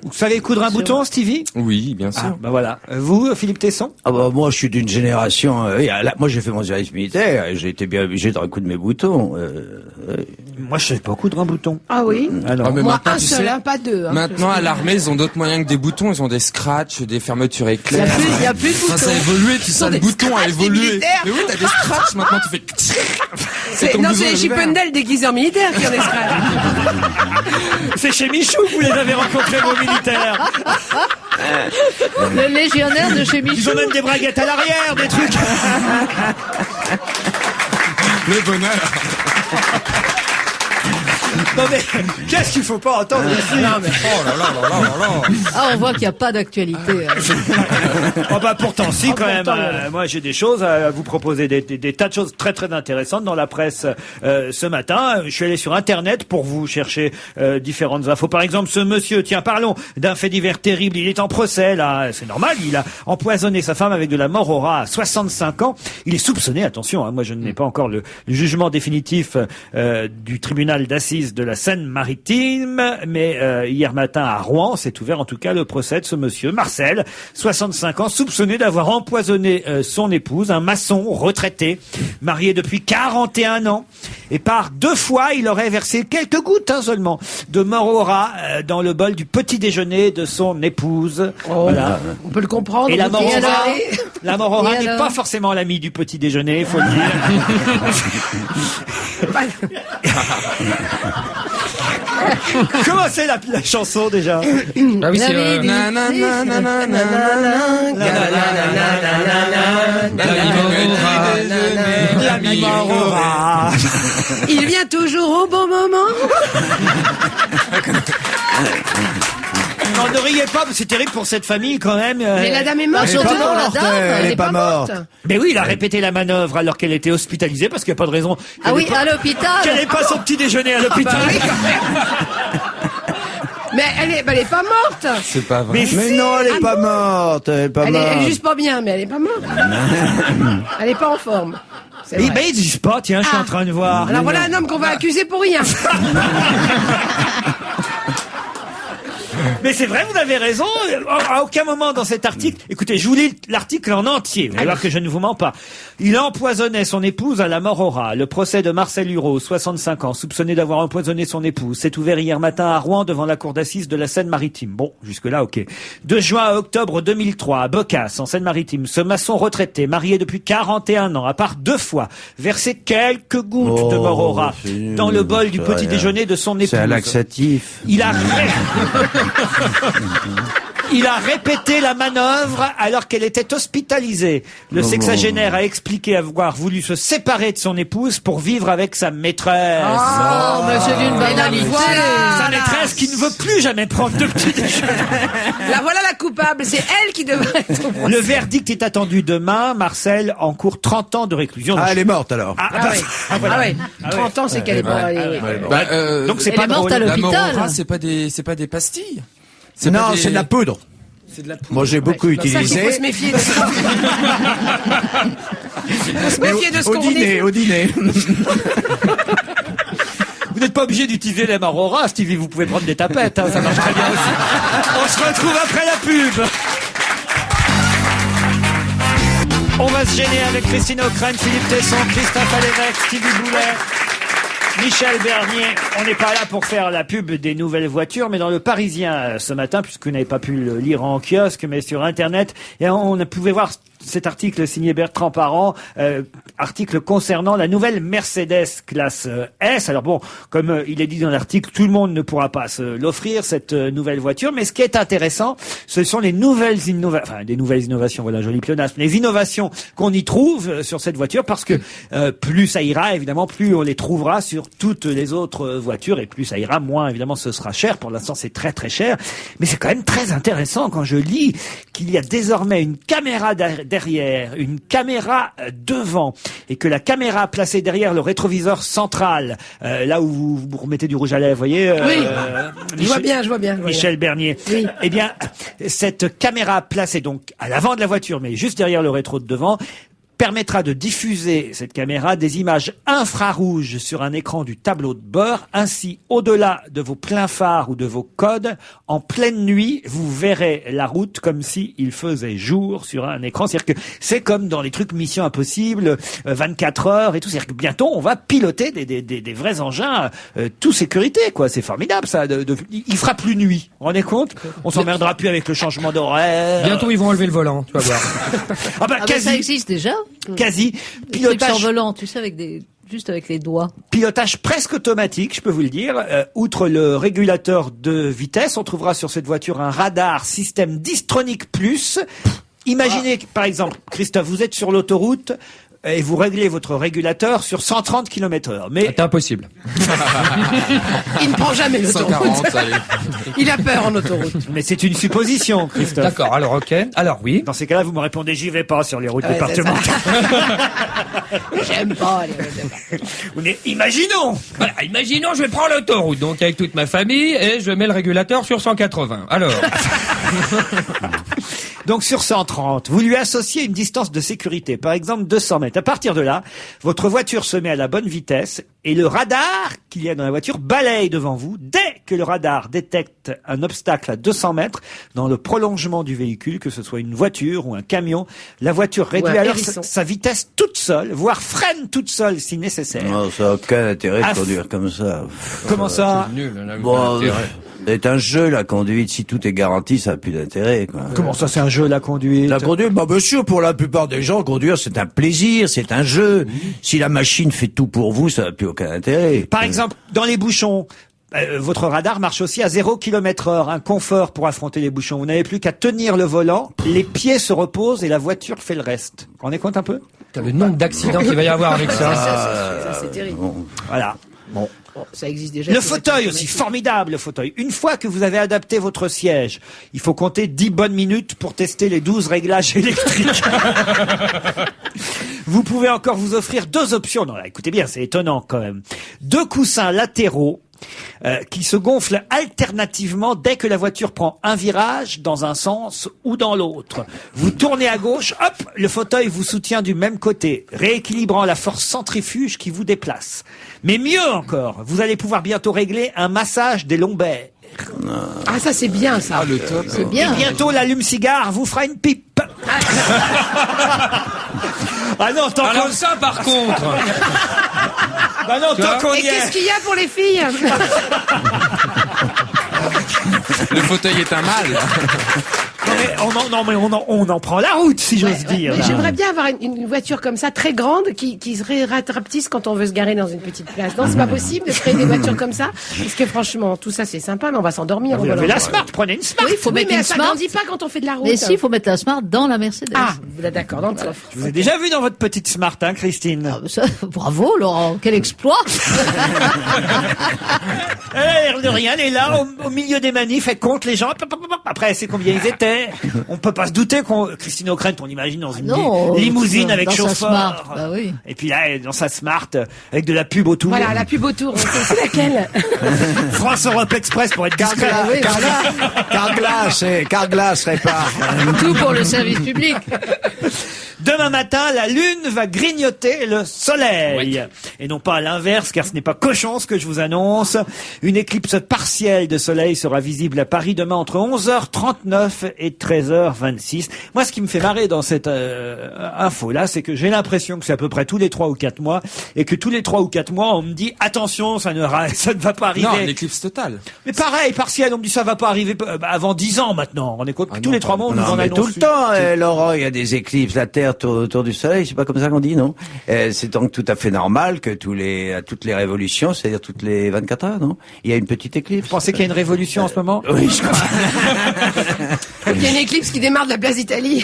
Vous savez coudre un bouton, Stevie? Oui, bien sûr. Ah, bah voilà. Vous, Philippe Tesson? Ah bah, moi, je suis d'une génération... là, moi, j'ai fait mon service militaire et j'ai été bien obligé de recoudre mes boutons. Moi, je sais pas coudre un bouton. Ah oui. Alors, Ah, mais Moi, maintenant, un tu seul, sais, hein, pas deux. Hein. Maintenant, à l'armée, ils ont d'autres moyens que des boutons. Ils ont des scratchs, des fermetures Il éclairs. y a plus de Enfin, boutons. ça a évolué, tout ça, Sont le des bouton a scratchs, des évolué. militaires. Mais oui, t'as des scratchs, maintenant tu fais... Non, comme c'est les vous, Chippendales déguisés en militaires qui ont des scratchs. c'est chez Michou que vous les avez rencontrés, vos militaires. Le légionnaire de chez Ils Michou. ont même des braguettes à l'arrière, des trucs. Le bonheur. Non mais, qu'est-ce qu'il faut pas entendre ici? Oh là là là là là là. Ah, on voit qu'il n'y a pas d'actualité. Oh bah pourtant si quand même. Moi j'ai des choses à vous proposer, des tas de choses très très intéressantes dans la presse ce matin. Je suis allé sur Internet pour vous chercher différentes infos. Par exemple, ce monsieur, tiens, parlons d'un fait divers terrible. Il est en procès là, c'est normal. Il a empoisonné sa femme avec de la mort au rat à 65 ans. Il est soupçonné, attention, moi je n'ai pas encore le jugement définitif du tribunal d'assises de la Seine-Maritime, mais hier matin à Rouen s'est ouvert en tout cas le procès de ce monsieur, Marcel, 65 ans, soupçonné d'avoir empoisonné son épouse, un maçon retraité, marié depuis 41 ans, et par 2 fois il aurait versé quelques gouttes seulement de mort au rat dans le bol du petit déjeuner de son épouse. Voilà. On peut le comprendre. Et la mort au rat, la mort au rat Et n'est alors pas forcément l'ami du petit déjeuner, il faut le dire. Comment c'est la chanson déjà? Ah oui, c'est L'ami mort au rat. Il vient toujours au bon moment. Non, ne riez pas, c'est terrible pour cette famille quand même. Mais la dame est morte. Surtout pas pour la morte, dame. elle est pas morte. Mais oui, il a répété la manœuvre alors qu'elle était hospitalisée parce qu'il n'y a pas de raison Ah oui, à l'hôpital. qu'elle n'ait pas son petit déjeuner à l'hôpital. Mais elle est pas morte. C'est pas vrai. Mais Mais non, elle est pas morte. Elle est pas Elle est morte. juste pas bien, mais elle est pas morte. Elle est pas en forme. C'est Mais vrai. ils disent pas, tiens, je suis en train de voir. Alors voilà un homme qu'on va accuser pour rien. Mais c'est vrai, vous avez raison. À aucun moment dans cet article, écoutez, je vous lis l'article en entier. Vous allez voir que je ne vous mens pas. Il empoisonnait son épouse à la mort au rat. Le procès de Marcel Hureau, 65 ans, soupçonné d'avoir empoisonné son épouse, s'est ouvert hier matin à Rouen devant la cour d'assises de la Seine-Maritime. Bon, jusque-là, ok. De juin à octobre 2003, à Boccace, en Seine-Maritime, ce maçon retraité, marié depuis 41 ans, à part 2 fois, versé quelques gouttes de mort au rat dans le bol du petit déjeuner de son épouse. C'est un laxatif. Il a répété la manœuvre alors qu'elle était hospitalisée. Le sexagénaire a expliqué avoir voulu se séparer de son épouse pour vivre avec sa maîtresse. Oh, mais c'est d'une banalité. Sa maîtresse qui ne veut plus jamais prendre de petit déjeuner. Là voilà la coupable, c'est elle qui devrait être. Le verdict est attendu demain. Marcel encourt 30 ans de réclusion. Ah, elle est morte alors. Voilà. Ah ouais. 30 ans, c'est qu'elle est pas. Donc c'est Elle pas est morte drôle. à La mort au l'hôpital. rat, c'est pas des pastilles. Non, c'est de la poudre. C'est de la poudre. Moi, j'ai beaucoup Ça, il faut utilisé. se méfier de ça. Faut se méfier de ce Au qu'on dîner, au dîner. Vous n'êtes pas obligé d'utiliser les morts au rat, Stevie. Vous pouvez prendre des tapettes. Ça marche très bien aussi. On se retrouve après la pub. On va se gêner avec Christine O'Crane, Philippe Tesson, Christophe Alévèque, Stevie Boulet, Michel Bernier. On n'est pas là pour faire la pub des nouvelles voitures, mais dans le Parisien ce matin, puisque vous n'avez pas pu le lire en kiosque, mais sur Internet, et on pouvait voir cet article signé Bertrand Parent, article concernant la nouvelle Mercedes classe S. Alors bon, comme il est dit dans l'article, tout le monde ne pourra pas se l'offrir, cette nouvelle voiture, mais ce qui est intéressant, ce sont les nouvelles innovations, voilà, joli pléonasme, les innovations qu'on y trouve sur cette voiture, parce que plus ça ira, évidemment, plus on les trouvera sur toutes les autres voitures, et plus ça ira, moins évidemment ce sera cher. Pour l'instant, c'est très très cher, mais c'est quand même très intéressant quand je lis qu'il y a désormais une caméra derrière, une caméra devant, et que la caméra placée derrière le rétroviseur central, là où vous remettez du rouge à lèvres, vous voyez, Oui. Je vois bien. Michel Bernier. Oui. Eh bien, cette caméra placée donc à l'avant de la voiture, mais juste derrière le rétro de devant, permettra de diffuser, cette caméra, des images infrarouges sur un écran du tableau de bord. Ainsi, au-delà de vos pleins phares ou de vos codes, en pleine nuit, vous verrez la route comme si il faisait jour sur un écran. C'est-à-dire que c'est comme dans les trucs Mission Impossible, 24 heures et tout. C'est-à-dire que bientôt, on va piloter des vrais engins, tout sécurité, quoi. C'est formidable, ça. Il fera plus nuit. Vous vous rendez compte? On s'emmerdera plus avec le changement d'horaire. Bientôt, ils vont enlever le volant, tu vas voir. Ah bah, Ah ben, ça existe déjà. Quasi. Des trucs sans Pilotage, volant, tu sais, juste avec les doigts. pilotage presque automatique, je peux vous le dire. Outre le régulateur de vitesse, on trouvera sur cette voiture un radar système Distronic Plus. Imaginez, par exemple, Christophe, vous êtes sur l'autoroute, et vous réglez votre régulateur sur 130 km/h. Mais C'est impossible. Il ne prend jamais l'autoroute. 140, allez. Il a peur en autoroute. mais c'est une supposition, Christophe. D'accord, alors ok. Alors oui. Dans ces cas-là, vous me répondez, j'y vais pas sur les routes Ouais, c'est ça. départementales. J'aime pas les... Mais imaginons. Voilà, imaginons, je vais prendre l'autoroute, donc avec toute ma famille, et je mets le régulateur sur 180. Alors, Donc sur 130, vous lui associez une distance de sécurité, par exemple 200 mètres. À partir de là, votre voiture se met à la bonne vitesse et le radar qu'il y a dans la voiture balaye devant vous. Dès que le radar détecte un obstacle à 200 mètres dans le prolongement du véhicule, que ce soit une voiture ou un camion, la voiture réduit un alors hérisson. sa vitesse toute seule, voire freine toute seule si nécessaire. Non, ça n'a aucun intérêt Ah, de conduire comme ça. Comment ça? nul, on a eu Bon, intérêt. c'est un jeu, la conduite. Si tout est garanti, ça n'a plus d'intérêt, quoi. Comment ça, c'est un jeu, la conduite? La conduite, bah, bien sûr, pour la plupart des gens, conduire, c'est un plaisir, c'est un jeu. Si la machine fait tout pour vous, ça n'a plus aucun intérêt. Par exemple, dans les bouchons, votre radar marche aussi à 0 km/h, un confort pour affronter les bouchons. Vous n'avez plus qu'à tenir le volant, les pieds se reposent et la voiture fait le reste. Vous vous rendez compte un peu? T'as le nombre d'accidents qu'il va y avoir avec ça. Ça, c'est terrible. Voilà. Bon. Bon, ça existe déjà. Le fauteuil aussi, formidable le fauteuil. Une fois que vous avez adapté votre siège, il faut compter 10 bonnes minutes pour tester les 12 réglages électriques. Vous pouvez encore vous offrir 2 options. Non, là, écoutez bien, c'est étonnant quand même. 2 coussins latéraux qui se gonflent alternativement dès que la voiture prend un virage dans un sens ou dans l'autre. Vous tournez à gauche, hop, le fauteuil vous soutient du même côté, rééquilibrant la force centrifuge qui vous déplace. Mais mieux encore, vous allez pouvoir bientôt régler un massage des lombaires. Ah, ça, c'est bien, ça. Ah, le top. C'est bien. Et bientôt, l'allume-cigare vous fera une pipe. Ah non, tant Alors qu'on... ça, par contre, Bah non, tant qu'on Et y qu'est-ce est. qu'il y a pour les filles? Le fauteuil est un mal. Non, mais on en prend la route, si j'ose dire. Mais là. j'aimerais bien avoir une voiture comme ça, très grande, qui se rattrapetisse quand on veut se garer dans une petite place. Non, c'est pas possible de créer des voitures comme ça. Parce que franchement, tout ça, c'est sympa, mais on va s'endormir. Vous au avez volant. la Smart, prenez une Smart. Oui, il faut Oui, mettre mais une ça Smart. grandit pas quand on fait de la route. Mais si, il faut mettre la Smart dans la Mercedes. Ah, d'accord, dans le coffre. Je vous ai déjà vu dans votre petite Smart, hein, Christine. Ah, ça, bravo, Laurent, quel exploit. Elle a l'air de rien, elle est là, au milieu des manifs, elle compte les gens. Après, elle sait combien ils étaient. On peut pas se douter qu'on, Christine O'Krent, on imagine dans une Non, limousine avec dans sa chauffeur. Smart, bah oui. Et puis là, elle est dans sa Smart, avec de la pub autour. Voilà, la pub autour. C'est laquelle? France Europe Express pour être discret. Carglass répare. Tout pour le service public. Demain matin, la Lune va grignoter le Soleil. Et non pas à l'inverse, car ce n'est pas cochon ce que je vous annonce. Une éclipse partielle de Soleil sera visible à Paris demain entre 11h39 et 13h26. Moi, ce qui me fait marrer dans cette info-là, c'est que j'ai l'impression que c'est à peu près tous les 3 ou 4 mois, et que tous les 3 ou 4 mois, on me dit, attention, ça ne va pas arriver. Non, l'éclipse totale. Mais pareil, partiel, on me dit, ça va pas arriver avant 10 ans maintenant. On est compte que tous les 3 mois, on nous en mais annonce tout le une. temps, Laurent, il y a des éclipses, la Terre tourne autour du Soleil, c'est pas comme ça qu'on dit, non? C'est donc tout à fait normal que à toutes les révolutions, c'est-à-dire toutes les 24 heures, non? Il y a une petite éclipse. Vous pensez qu'il y a une révolution en ce moment? Oui, je crois. Il y a une éclipse qui démarre de la place d'Italie.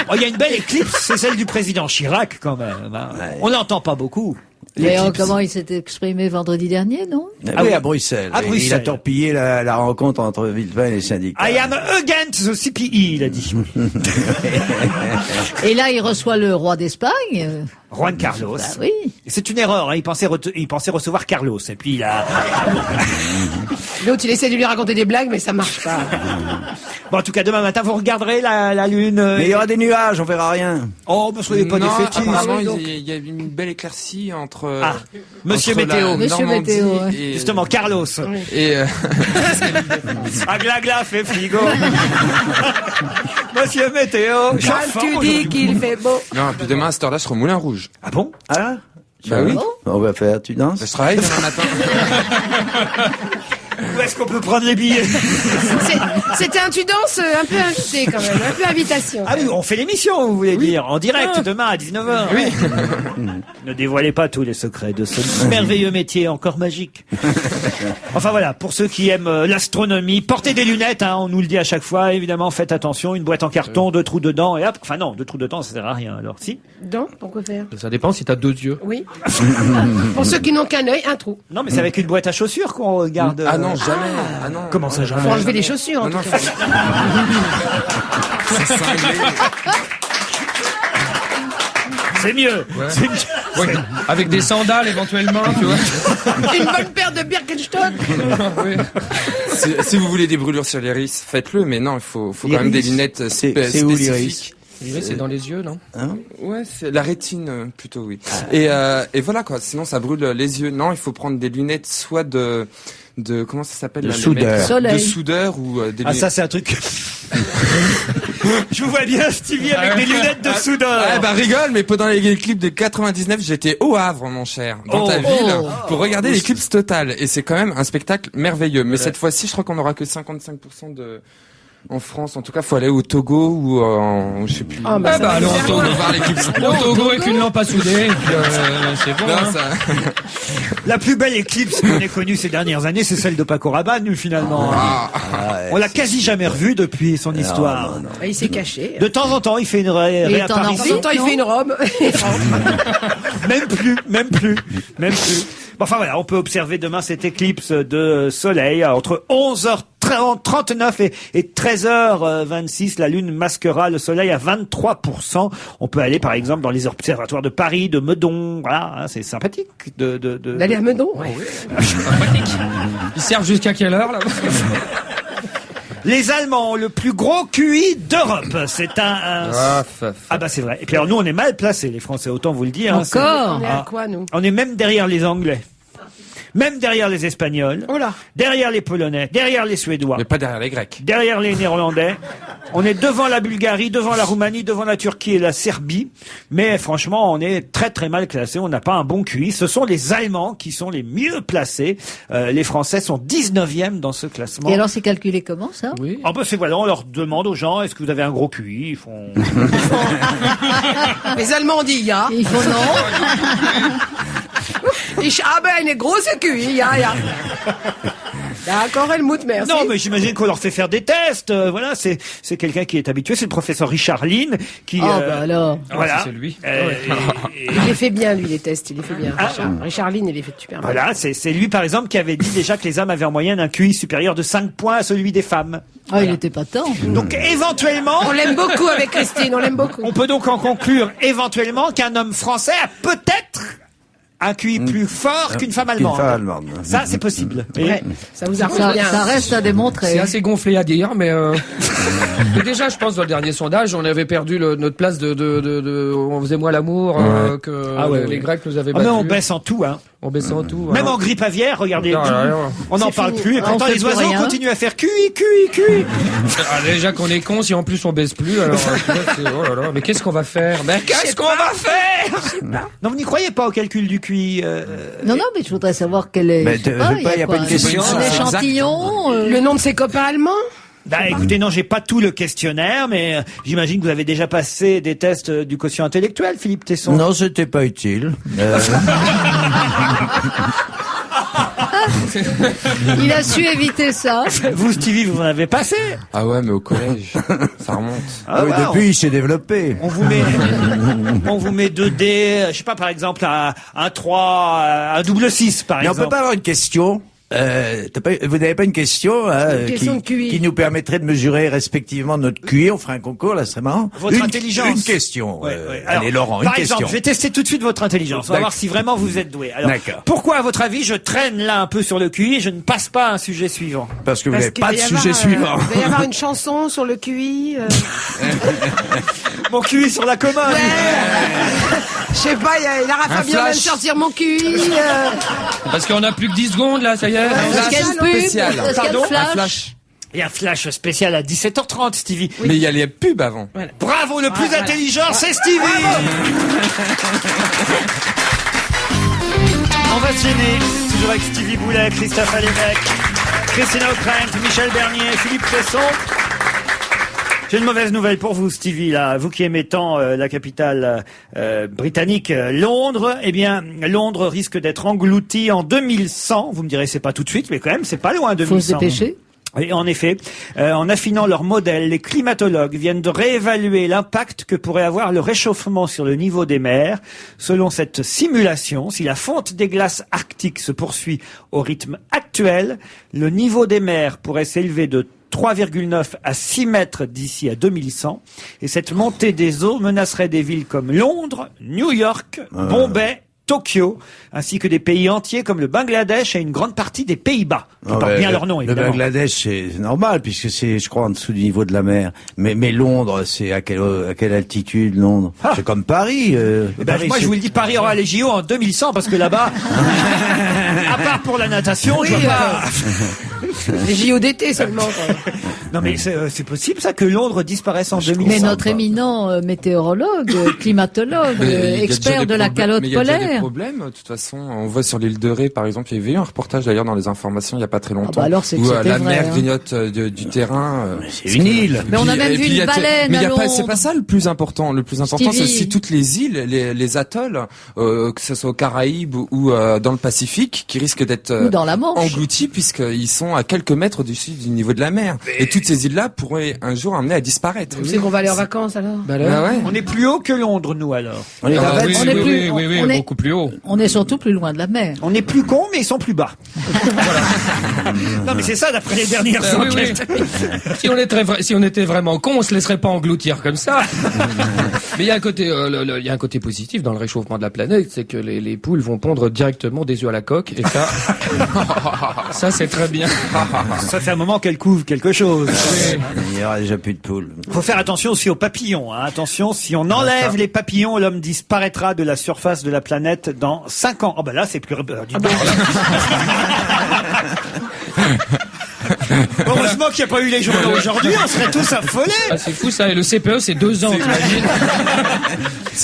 Oh, il y a une belle éclipse, c'est celle du président Chirac quand même. Hein. Ouais. On l'entend pas beaucoup. Mais L'éclipse. comment il s'est exprimé vendredi dernier, non? Ah oui, à Bruxelles. À Il a Bruxelles. torpillé la rencontre entre Villepin et les syndicats. I am against the CPI, il a dit. Et là, il reçoit le roi d'Espagne. Juan Carlos. Bah oui. C'est une erreur, hein. Il pensait recevoir Carlos. Et puis il a... L'autre, il essaie de lui raconter des blagues, mais ça marche pas. Bon, en tout cas, demain matin, vous regarderez la Lune. Mais il y aura des nuages, on verra rien. Oh, ne soyez pas Non, défaitistes. apparemment, il y a une belle éclaircie entre... Ah, Monsieur entre Météo. la Monsieur Normandie Météo, ouais. et- Justement, Carlos. Et Ah, gla fait frigo. Monsieur Météo. Quand chauffant tu dis aujourd'hui. qu'il fait beau. non, puis demain à cette heure-là, je serai au Moulin Rouge. Ah bon? Ah? Bah oui. On va faire, tu danses? Je travaille demain matin. Où est-ce qu'on peut prendre les billets? C'était un tu danses un peu invité quand même, un peu invitation. Ah oui, on fait l'émission, vous voulez dire, en direct demain à 19h. Oui. Ne dévoilez pas tous les secrets de ce merveilleux métier encore magique. Enfin voilà, pour ceux qui aiment l'astronomie, portez des lunettes, hein, on nous le dit à chaque fois, évidemment, faites attention, une boîte en carton, 2 trous dedans, et hop, enfin non, 2 trous dedans, ça sert à rien, alors si. Donc, pourquoi faire? Ça dépend si t'as 2 yeux. Oui. Pour ceux qui n'ont qu'un œil, un trou. Non, mais c'est avec une boîte à chaussures qu'on regarde. Ah non, jamais. Ah non. Comment ça, jamais? Faut enlever les chaussures, en Non, tout non, cas. C'est cinglé. C'est mieux. Ouais. C'est mieux. Ouais, avec des sandales éventuellement, tu vois. Une bonne paire de Birkenstock. Oui. Si vous voulez des brûlures sur l'iris, faites-le, mais non, il faut quand même des lunettes C'est où l'iris? spécifiques. Oui, c'est dans les yeux, non? Ouais, c'est la rétine plutôt, oui. Et voilà quoi. Sinon, ça brûle les yeux. Non, il faut prendre des lunettes, soit de comment ça s'appelle? De soudeur. Soleil. De soudeur ou des Ah, lunettes. ça, c'est un truc. Je vous vois bien, Stevie, avec des lunettes de soudeur. Ouais, bah rigole, mais pendant les clips de 99, j'étais au Havre, mon cher, dans ta ville, pour regarder les clips Total. Et c'est quand même un spectacle merveilleux. Mais cette fois-ci, je crois qu'on aura que 55% en France. En tout cas, faut aller au Togo ou je sais plus. Ah, bah, ça va allons faire au Togo loin. voir les clips. Au Togo avec une lampe à souder, et puis c'est bon. Non, Hein. ça... La plus belle éclipse qu'on ait connue ces dernières années, c'est celle de Paco Rabanne, finalement. On l'a quasi jamais revu depuis son histoire. Bah, il s'est caché. De temps en temps, il fait une Il est en De réapparition. temps en temps, il fait une robe. Même plus. Bon, enfin voilà, on peut observer demain cette éclipse de soleil entre 11h39 et 13h26. La lune masquera le soleil à 23%. On peut aller par exemple dans les observatoires de Paris, de Meudon. Voilà, hein, c'est sympathique D'aller à Meudon. Ouais. Ils servent jusqu'à quelle heure, là? Les Allemands ont le plus gros QI d'Europe. C'est ah bah c'est vrai. Et puis alors nous on est mal placés les Français, autant vous le dire. hein, Encore. On est à quoi, nous? on est même derrière les Anglais. Même derrière les Espagnols. Oh là. Derrière les Polonais. Derrière les Suédois. Mais pas derrière les Grecs. Derrière les Néerlandais. On est devant la Bulgarie, devant la Roumanie, devant la Turquie et la Serbie. Mais franchement, on est très très mal classé. On n'a pas un bon QI. Ce sont les Allemands qui sont les mieux placés. Les Français sont 19e dans ce classement. Et alors, c'est calculé comment, ça? Oui. Ah bah c'est voilà, on leur demande aux gens, est-ce que vous avez un gros QI? Ils font... Les Allemands ont dit ya. Il faut non. Ah ben, il est gros ce QI, ya. D'accord, Helmut, merci. Non, mais j'imagine qu'on leur fait faire des tests. Voilà, c'est quelqu'un qui est habitué. C'est le professeur Richard Lynn qui. Ah, bah alors. Voilà. Ah, c'est lui. Il les fait bien, lui, les tests. Il les fait bien. Ah. Richard Lynn, il les fait super bien. Voilà, c'est lui par exemple qui avait dit déjà que les hommes avaient en moyenne un QI supérieur de 5 points à celui des femmes. Ah, il n'était pas temps. Donc éventuellement, On l'aime beaucoup avec Christine, on l'aime beaucoup. on peut donc en conclure éventuellement qu'un homme français a peut-être un QI plus fort qu'une femme allemande. Qu'une femme allemande. Ça, c'est possible. Et- Ouais, ça vous arrange Ça, bien. ça reste à démontrer. C'est assez gonflé à dire, mais mais déjà, je pense, dans le dernier sondage, on avait perdu notre place on faisait moins l'amour que Ah ouais, les ouais. Grecs nous avaient Ah, mais battus. on baisse en tout, hein. On baissait en tout. Même en grippe aviaire, regardez. Non, rien. On n'en C'est parle fini. plus. Et On pourtant, fait les plus oiseaux rien. continuent à faire QI. Ah, déjà qu'on est con, si en plus on baisse plus, alors tu vois, oh là là, mais qu'est-ce qu'on va faire? Mais qu'est-ce qu'on va faire? Non, vous n'y croyez pas au calcul du QI Non, non, mais je voudrais savoir quel est. Mais je sais il pas, y a pas quoi, une question. Un échantillon. Le nom de ses copains allemands? Bah écoutez, non, j'ai pas tout le questionnaire, mais j'imagine que vous avez déjà passé des tests du quotient intellectuel, Philippe Tesson. Non, c'était pas utile. Il a su éviter ça. Vous, Stevie, vous en avez passé. Ah ouais, mais au collège, ça remonte. Ah oui, ouais, depuis, il s'est développé. on vous met 2 dés, je sais pas, par exemple, un 3, un double 6, par Mais on exemple. peut pas avoir une question. Vous n'avez pas une question, Une question de QI. qui nous permettrait de mesurer respectivement notre QI? On ferait un concours, là, ce serait marrant. Votre intelligence. Une question. Ouais, ouais. Alors, Allez, Laurent, une par question. exemple, je vais tester tout de suite votre intelligence. On va D'accord. voir si vraiment vous êtes doué. Alors, D'accord. pourquoi, à votre avis, je traîne là un peu sur le QI et je ne passe pas à un sujet suivant? Parce que vous Parce n'avez qu'il pas va de y sujet avoir, suivant. Il va y avoir une chanson sur le QI. Mon QI sur la commode. Je sais pas, Lara Fabian va me flash. sortir mon QI. Parce qu'on a plus que 10 secondes, là, ça y est. Parce qu'il y a une pub, spécial. parce qu'il y a Pardon le flash. Un flash. Et un flash spécial à 17h30, Stevie. Mais il y a les pubs avant. Bravo, le plus voilà. intelligent, c'est Stevie. On va se gêner. Toujours avec Stevie Boulet, Christophe Alévèque, Christina O'Krent, Michel Bernier, Philippe Tesson. J'ai une mauvaise nouvelle pour vous, Stevie, là. Vous qui aimez tant la capitale britannique, Londres. Eh bien, Londres risque d'être engloutie en 2100. Vous me direz, c'est pas tout de suite, mais quand même, c'est pas loin, 2100. Faut se dépêcher. Et en effet, en affinant leur modèle, les climatologues viennent de réévaluer l'impact que pourrait avoir le réchauffement sur le niveau des mers. Selon cette simulation, si la fonte des glaces arctiques se poursuit au rythme actuel, le niveau des mers pourrait s'élever de 3,9 à 6 mètres d'ici à 2100. Et cette montée des eaux menacerait des villes comme Londres, New York, Bombay, Tokyo, ainsi que des pays entiers comme le Bangladesh et une grande partie des Pays-Bas. Qui portent bien leur nom, évidemment. Le Bangladesh, c'est normal, puisque c'est, je crois, en dessous du niveau de la mer. Mais Londres, c'est à quelle altitude, Londres? C'est comme Paris. Paris, moi, je vous le dis, Paris aura les JO en 2100, parce que là-bas, à part pour la natation, je vois pas... Les JO d'été seulement, quoi. Non, mais c'est possible, ça, que Londres disparaisse en 2100. Mais notre éminent météorologue, climatologue, expert de la calotte polaire. Il y a des problème. De toute façon, on voit sur l'île de Ré, par exemple, il y avait eu un reportage d'ailleurs dans les informations il y a pas très longtemps. Alors c'est où la mer grignote du terrain. C'est une île. Mais on a même vu une baleine à Londres. C'est pas ça le plus important. Le plus important, c'est aussi toutes les îles, les atolls, que ce soit aux Caraïbes ou dans le Pacifique, qui risquent d'être engloutis puisqu'ils sont à quelques mètres du niveau de la mer. Et toutes ces îles-là pourraient un jour amener à disparaître. Vous savez qu'on va aller en vacances alors? On est plus haut que Londres, nous, alors. Oui, beaucoup plus haut. On est surtout plus loin de la mer. On est plus cons, mais ils sont plus bas. Non, mais c'est ça, d'après les dernières enquêtes. Si on était vraiment cons, on se laisserait pas engloutir comme ça. Mais il y a un côté positif dans le réchauffement de la planète, c'est que les poules vont pondre directement des œufs à la coque, et ça c'est très bien. Ça fait un moment qu'elle couvre quelque chose. Il y aura déjà plus de poules. Faut faire attention aussi aux papillons. Hein. Attention, si on enlève les papillons, l'homme disparaîtra de la surface de la planète dans 5 ans. Oh ben là, c'est plus... Heureusement qu'il n'y a pas eu les journaux aujourd'hui, on serait tous affolés. Ah, c'est fou ça, et le CPE c'est 2 ans, t'imagines?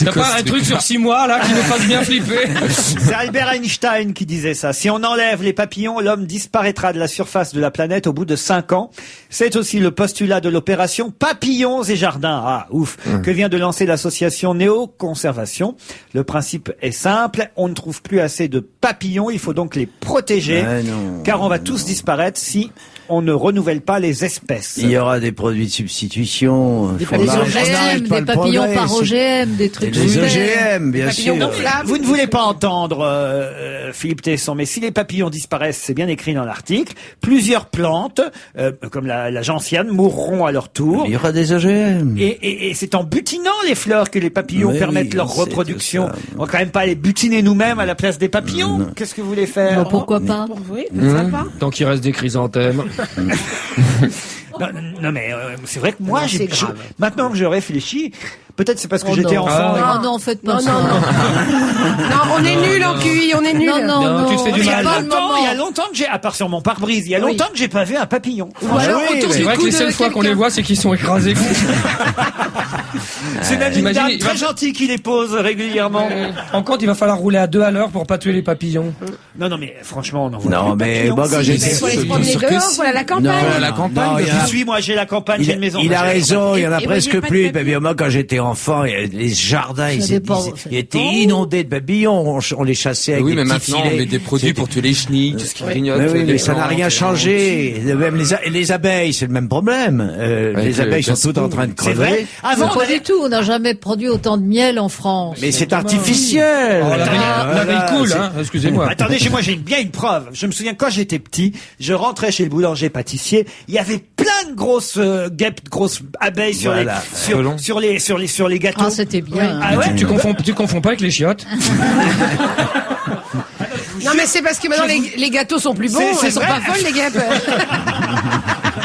T'as pas un truc sur 6 mois là qui nous fasse bien flipper? C'est Albert Einstein qui disait ça. Si on enlève les papillons, l'homme disparaîtra de la surface de la planète au bout de 5 ans. C'est aussi le postulat de l'opération Papillons et Jardins. Ah, ouf. Que vient de lancer l'association Néo-Conservation. Le principe est simple. On ne trouve plus assez de papillons. Il faut donc les protéger. Car on va tous disparaître si on ne renouvelle pas les espèces. Il y aura des produits de substitution. Des OGM, des papillons par OGM, des trucs. Des OGM, bien sûr. Vous ne voulez pas entendre Philippe Tesson, mais si les papillons disparaissent, c'est bien écrit dans l'article, plusieurs plantes, comme la gentiane, mourront à leur tour. Il y aura des OGM. Et c'est en butinant les fleurs que les papillons permettent leur reproduction. On va quand même pas les butiner nous-mêmes à la place des papillons. Qu'est-ce que vous voulez faire? Non, pourquoi pas? Oui, sympa. Tant qu'il reste des chrysanthèmes. Non mais c'est vrai que moi, maintenant que je réfléchis, peut-être c'est parce que j'étais enfant. Non, faites pas ça. Non, on est nuls en QI, on est nuls. Non, tu te fais du mal. Il y a longtemps que j'ai, à part sur mon pare-brise, il y a longtemps que j'ai pas vu un papillon. Ou alors autour c'est du vrai cou que les seules fois qu'on les voit, c'est qu'ils sont écrasés. C'est même une dame très gentille qui les pose régulièrement. En compte, il va falloir rouler à 2 à l'heure pour pas tuer les papillons. Non, mais franchement, on en voit plus. Non, mais moi, quand j'étais... Faut les promener dehors, voilà la campagne. Non, la campagne. Moi, j'ai la campagne, j'ai une maison. Il a raison, il y en a Et presque pas de plus. papillons. Moi, quand j'étais enfant, les jardins, ils étaient inondés de papillons. On les chassait avec des petits filets. Oui, mais maintenant, on met des produits pour tuer les chenilles, tout ce qui grignote. Mais ça n'a rien changé. Même les abeilles, c'est le même problème. Les abeilles sont toutes en train de crever. Avant, pas du tout. On n'a jamais produit autant de miel en France. Mais c'est artificiel. L'abeille coule, hein. Excusez-moi. Attendez, chez moi, j'ai bien une preuve. Je me souviens, quand j'étais petit, je rentrais chez le boulanger pâtissier, il y avait plein de grosses guêpes, grosses abeilles sur les gâteaux. Ah, c'était bien. Ah ouais? Tu confonds pas avec les chiottes? Non, mais c'est parce que maintenant les gâteaux sont plus bons, C'est elles sont vrai. pas folles les guêpes.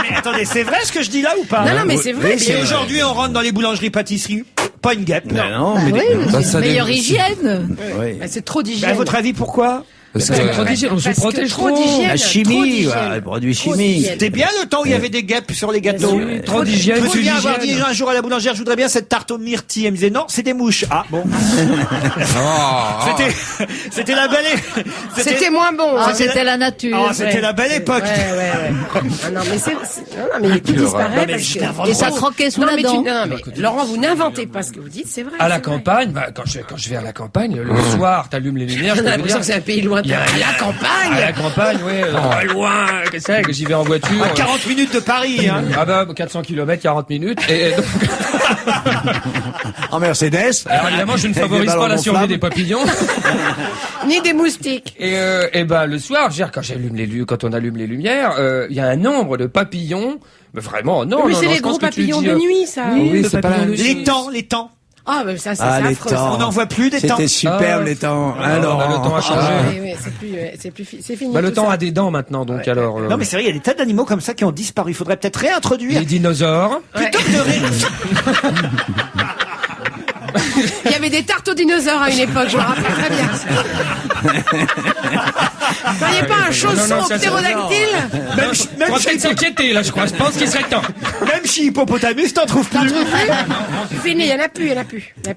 Mais attendez, c'est vrai ce que je dis là ou pas? Non, mais c'est vrai. Et aujourd'hui, on rentre dans les boulangeries-pâtisseries, pas une guêpe. Non, mais Oui, c'est une meilleure hygiène. oui. C'est trop Mais d'hygiène. à votre avis, pourquoi? Parce C'est que- trop d'hygiène, on se Parce que protège trop trop. d'hygiène. La trop chimie, d'hygiène. voilà, les produits Trop chimiques. d'hygiène. C'était bien le temps où il y avait des guêpes sur les gâteaux. Bien sûr. Trop Je d'hygiène, me trop souviens avoir dit d'hygiène. un jour à la boulangère, je voudrais bien cette tarte aux myrtilles. Elle me disait non, c'est des mouches. Ah bon. C'était la belle. C'était moins bon. Ah, hein. c'était la nature. Ah, c'était la belle époque. Ouais. Ah non, mais non, mais tout disparaît Non, mais parce je que... n'invente Et ça croquait sous Non, la mais dent. non, mais Laurent, vous n'inventez pas ce que vous dites, c'est vrai. À la c'est vrai. campagne, quand je vais à la campagne, le soir, t'allumes les lumières, je On peux a vous l'impression dire. que c'est un pays lointain. À la À campagne. la campagne, ouais, loin, qu'est-ce que c'est que j'y vais en voiture. À 40 minutes de Paris. Hein. Ah bah, 400 km, 40 minutes. Et donc, En Mercedes. alors évidemment, je ne Avec des favorise ballons pas la survie gonflables. des papillons. Ni des moustiques. Et bah, le soir, je veux dire, quand on allume les lumières, il y a un nombre de papillons. Mais vraiment, non, Mais non, c'est non, les je pense gros que tu papillons dis, de nuit, ça. Oui, le c'est pas la papillon même de chose. Les temps. Ah, mais ça, c'est Ah, les affreux. temps. On n'en voit plus des temps. C'était superbe, Ah. les temps. Ah, Alors, bah, le temps a changé. Oui, c'est fini. Bah, le tout temps ça. a des dents maintenant, donc alors. Non mais c'est vrai, il y a des tas d'animaux comme ça qui ont disparu. Il faudrait peut-être réintroduire. Les dinosaures. Plutôt que de Il y avait des tartes aux dinosaures à une époque, je me rappelle très bien. Vous voyez pas un chausson non, au ça, c'est ptérodactyle? Même On va peut-être s'inquiéter, là, je crois. Je pense qu'il serait temps. même chez Hippopotamus, t'en trouves plus. Fini, il y en a plus.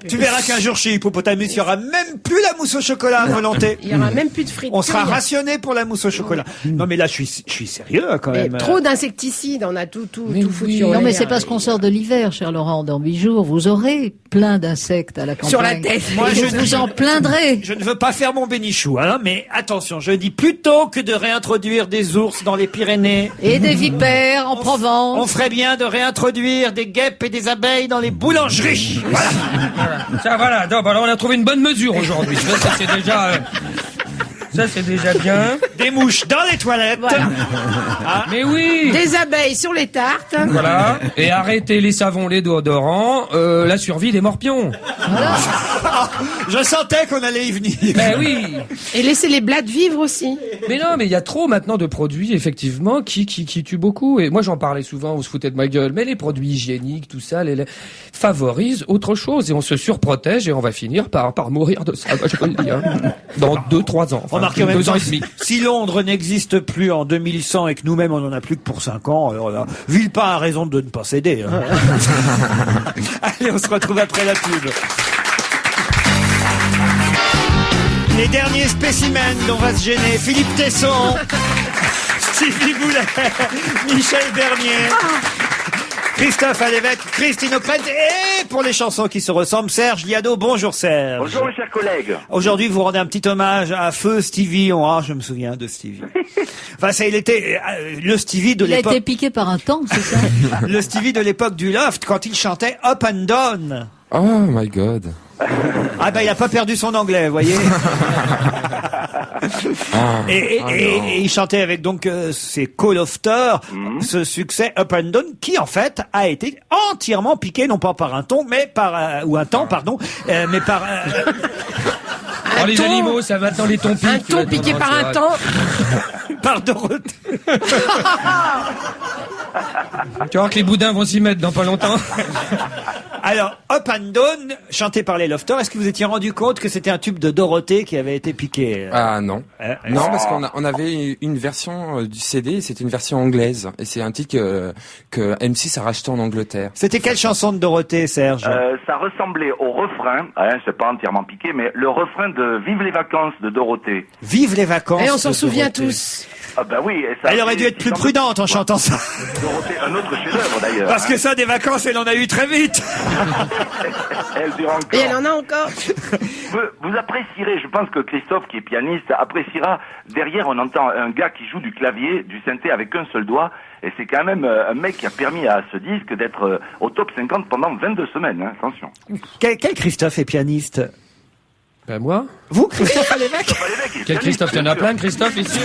Tu verras qu'un jour chez Hippopotamus, il y aura même plus la mousse au chocolat à volonté. Il y aura même plus de frites. On plus sera rien. rationné pour la mousse au chocolat. Non mais là, je suis sérieux quand Mais même. trop d'insecticides, on a tout Mais foutu. oui. en Non, mais l'air. c'est parce qu'on sort de l'hiver, cher Laurent. Dans 8 jours, vous aurez plein d'insectes à la campagne. Sur la tête. Moi, Et je vous vous en plaindrez. Je ne veux pas faire mon bénichou, hein, mais attention, je dis plutôt que de réintroduire des ours dans les Pyrénées, Et des vipères en on Provence. ferait bien de réintroduire des guêpes et des abeilles dans les boulangeries. Voilà. Ça, voilà. Donc, alors, on a trouvé une bonne mesure aujourd'hui. Ça, c'est déjà. Ça, c'est déjà bien. Des mouches dans les toilettes. Voilà. Mais oui. Des abeilles sur les tartes. Voilà. Et arrêter les savons, les déodorants, la survie des morpions. Je sentais qu'on allait y venir. Ben oui. Et laisser les blattes vivre aussi. Mais non, mais il y a trop maintenant de produits, effectivement, qui tuent beaucoup. Et moi, j'en parlais souvent, on se foutait de ma gueule. Mais les produits hygiéniques, tout ça, les favorisent autre chose. Et on se surprotège et on va finir par mourir de ça. Je peux le dire. Dans 2-3 ans. Enfin, Remarquez en même 2 ans temps, et demi. si Londres n'existe plus en 2100 et que nous-mêmes on en a plus que pour 5 ans, alors là, Villepin a raison de ne pas céder. Hein. Allez, on se retrouve après la pub. Les derniers spécimens dont va se gêner Philippe Tesson, Stevie Boulet, Michel Bernier, Christophe Alévèque, Christine O'Krent et pour les chansons qui se ressemblent, Serge Liado. Bonjour Serge. Bonjour mes chers collègues. Aujourd'hui, vous rendez un petit hommage à Feu Stevie. Je me souviens de Stevie. Enfin, ça, il était le Stevie de Il a l'époque. été piqué par un tank, c'est ça? Le Stevie de l'époque du Loft, quand il chantait Up and Down. Oh my god. Ah ben, il a pas perdu son anglais, vous voyez. Et il chantait avec donc ses co-lofters ce succès Up and Down qui en fait a été entièrement piqué non pas par un ton mais par ou un temps pardon mais par Alors, les ton- animaux, ça va dans les tons piques. Un ton piqué par un temps. par Dorothée. Tu vas voir que les boudins vont s'y mettre dans pas longtemps. Alors, Up and Down, chanté par les Lofters, est-ce que vous étiez rendu compte que c'était un tube de Dorothée qui avait été piqué? Ah non. Non, Non, parce on avait une version du CD, c'était une version anglaise. Et c'est un titre que M6 a racheté en Angleterre. C'était quelle chanson de Dorothée, Serge? Ça ressemblait au refrain, c'est pas entièrement piqué, mais le refrain de Vive les vacances de Dorothée. Vive les vacances. Et on s'en de souvient Dorothée. tous. Ah bah oui. Et ça, Elle aurait dû être plus prudente en chantant ça. Dorothée, un autre chef-d'œuvre d'ailleurs. Parce que ça, des vacances, elle en a eu très vite. Elle dure encore. Et elle en a encore. Vous apprécierez, je pense que Christophe, qui est pianiste, appréciera. Derrière, on entend un gars qui joue du clavier, du synthé avec un seul doigt. Et c'est quand même un mec qui a permis à ce disque d'être au top 50 pendant 22 semaines, hein, attention. Quel Christophe est pianiste? Ben moi. Vous, Christophe Alévèque? Quel Christophe? Il y en a plein de Christophe ici.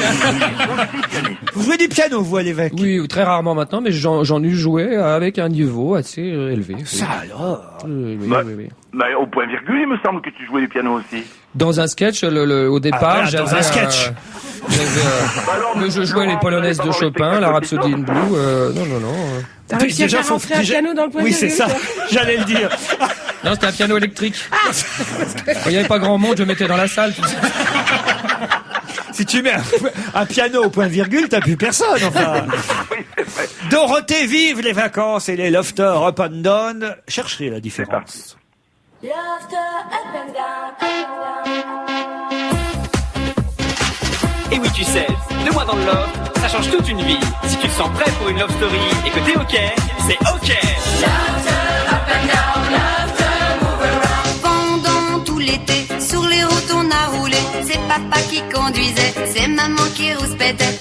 Vous jouez du piano, vous, Alévèque? Oui, très rarement maintenant, mais j'en ai joué avec un niveau assez élevé. Ça alors? Oui. Mais au point virgule, il me semble que tu jouais du piano aussi. Dans un sketch, au départ, voilà, dans un sketch. Je jouais les polonaises de Chopin, la Rhapsody in Blue. Non. T'as réussi à Déjà, faire rentrer un piano dans le point Oui, c'est virgule, ça. toi J'allais le dire. Non, c'était un piano électrique. Quand il n'y avait pas grand monde, je mettais dans la salle. Tout ça. Si tu mets un piano au point virgule, t'as plus personne, enfin. Oui, c'est vrai. Dorothée, vive les vacances et les lofters up and down. Cherchez la différence. Et oui, tu sais, 2 mois dans le love, ça change toute une vie. Si tu te sens prêt pour une love story et que t'es ok, c'est ok. Pendant tout l'été, sur les routes on a roulé. C'est papa qui conduisait, c'est maman qui rouspétait.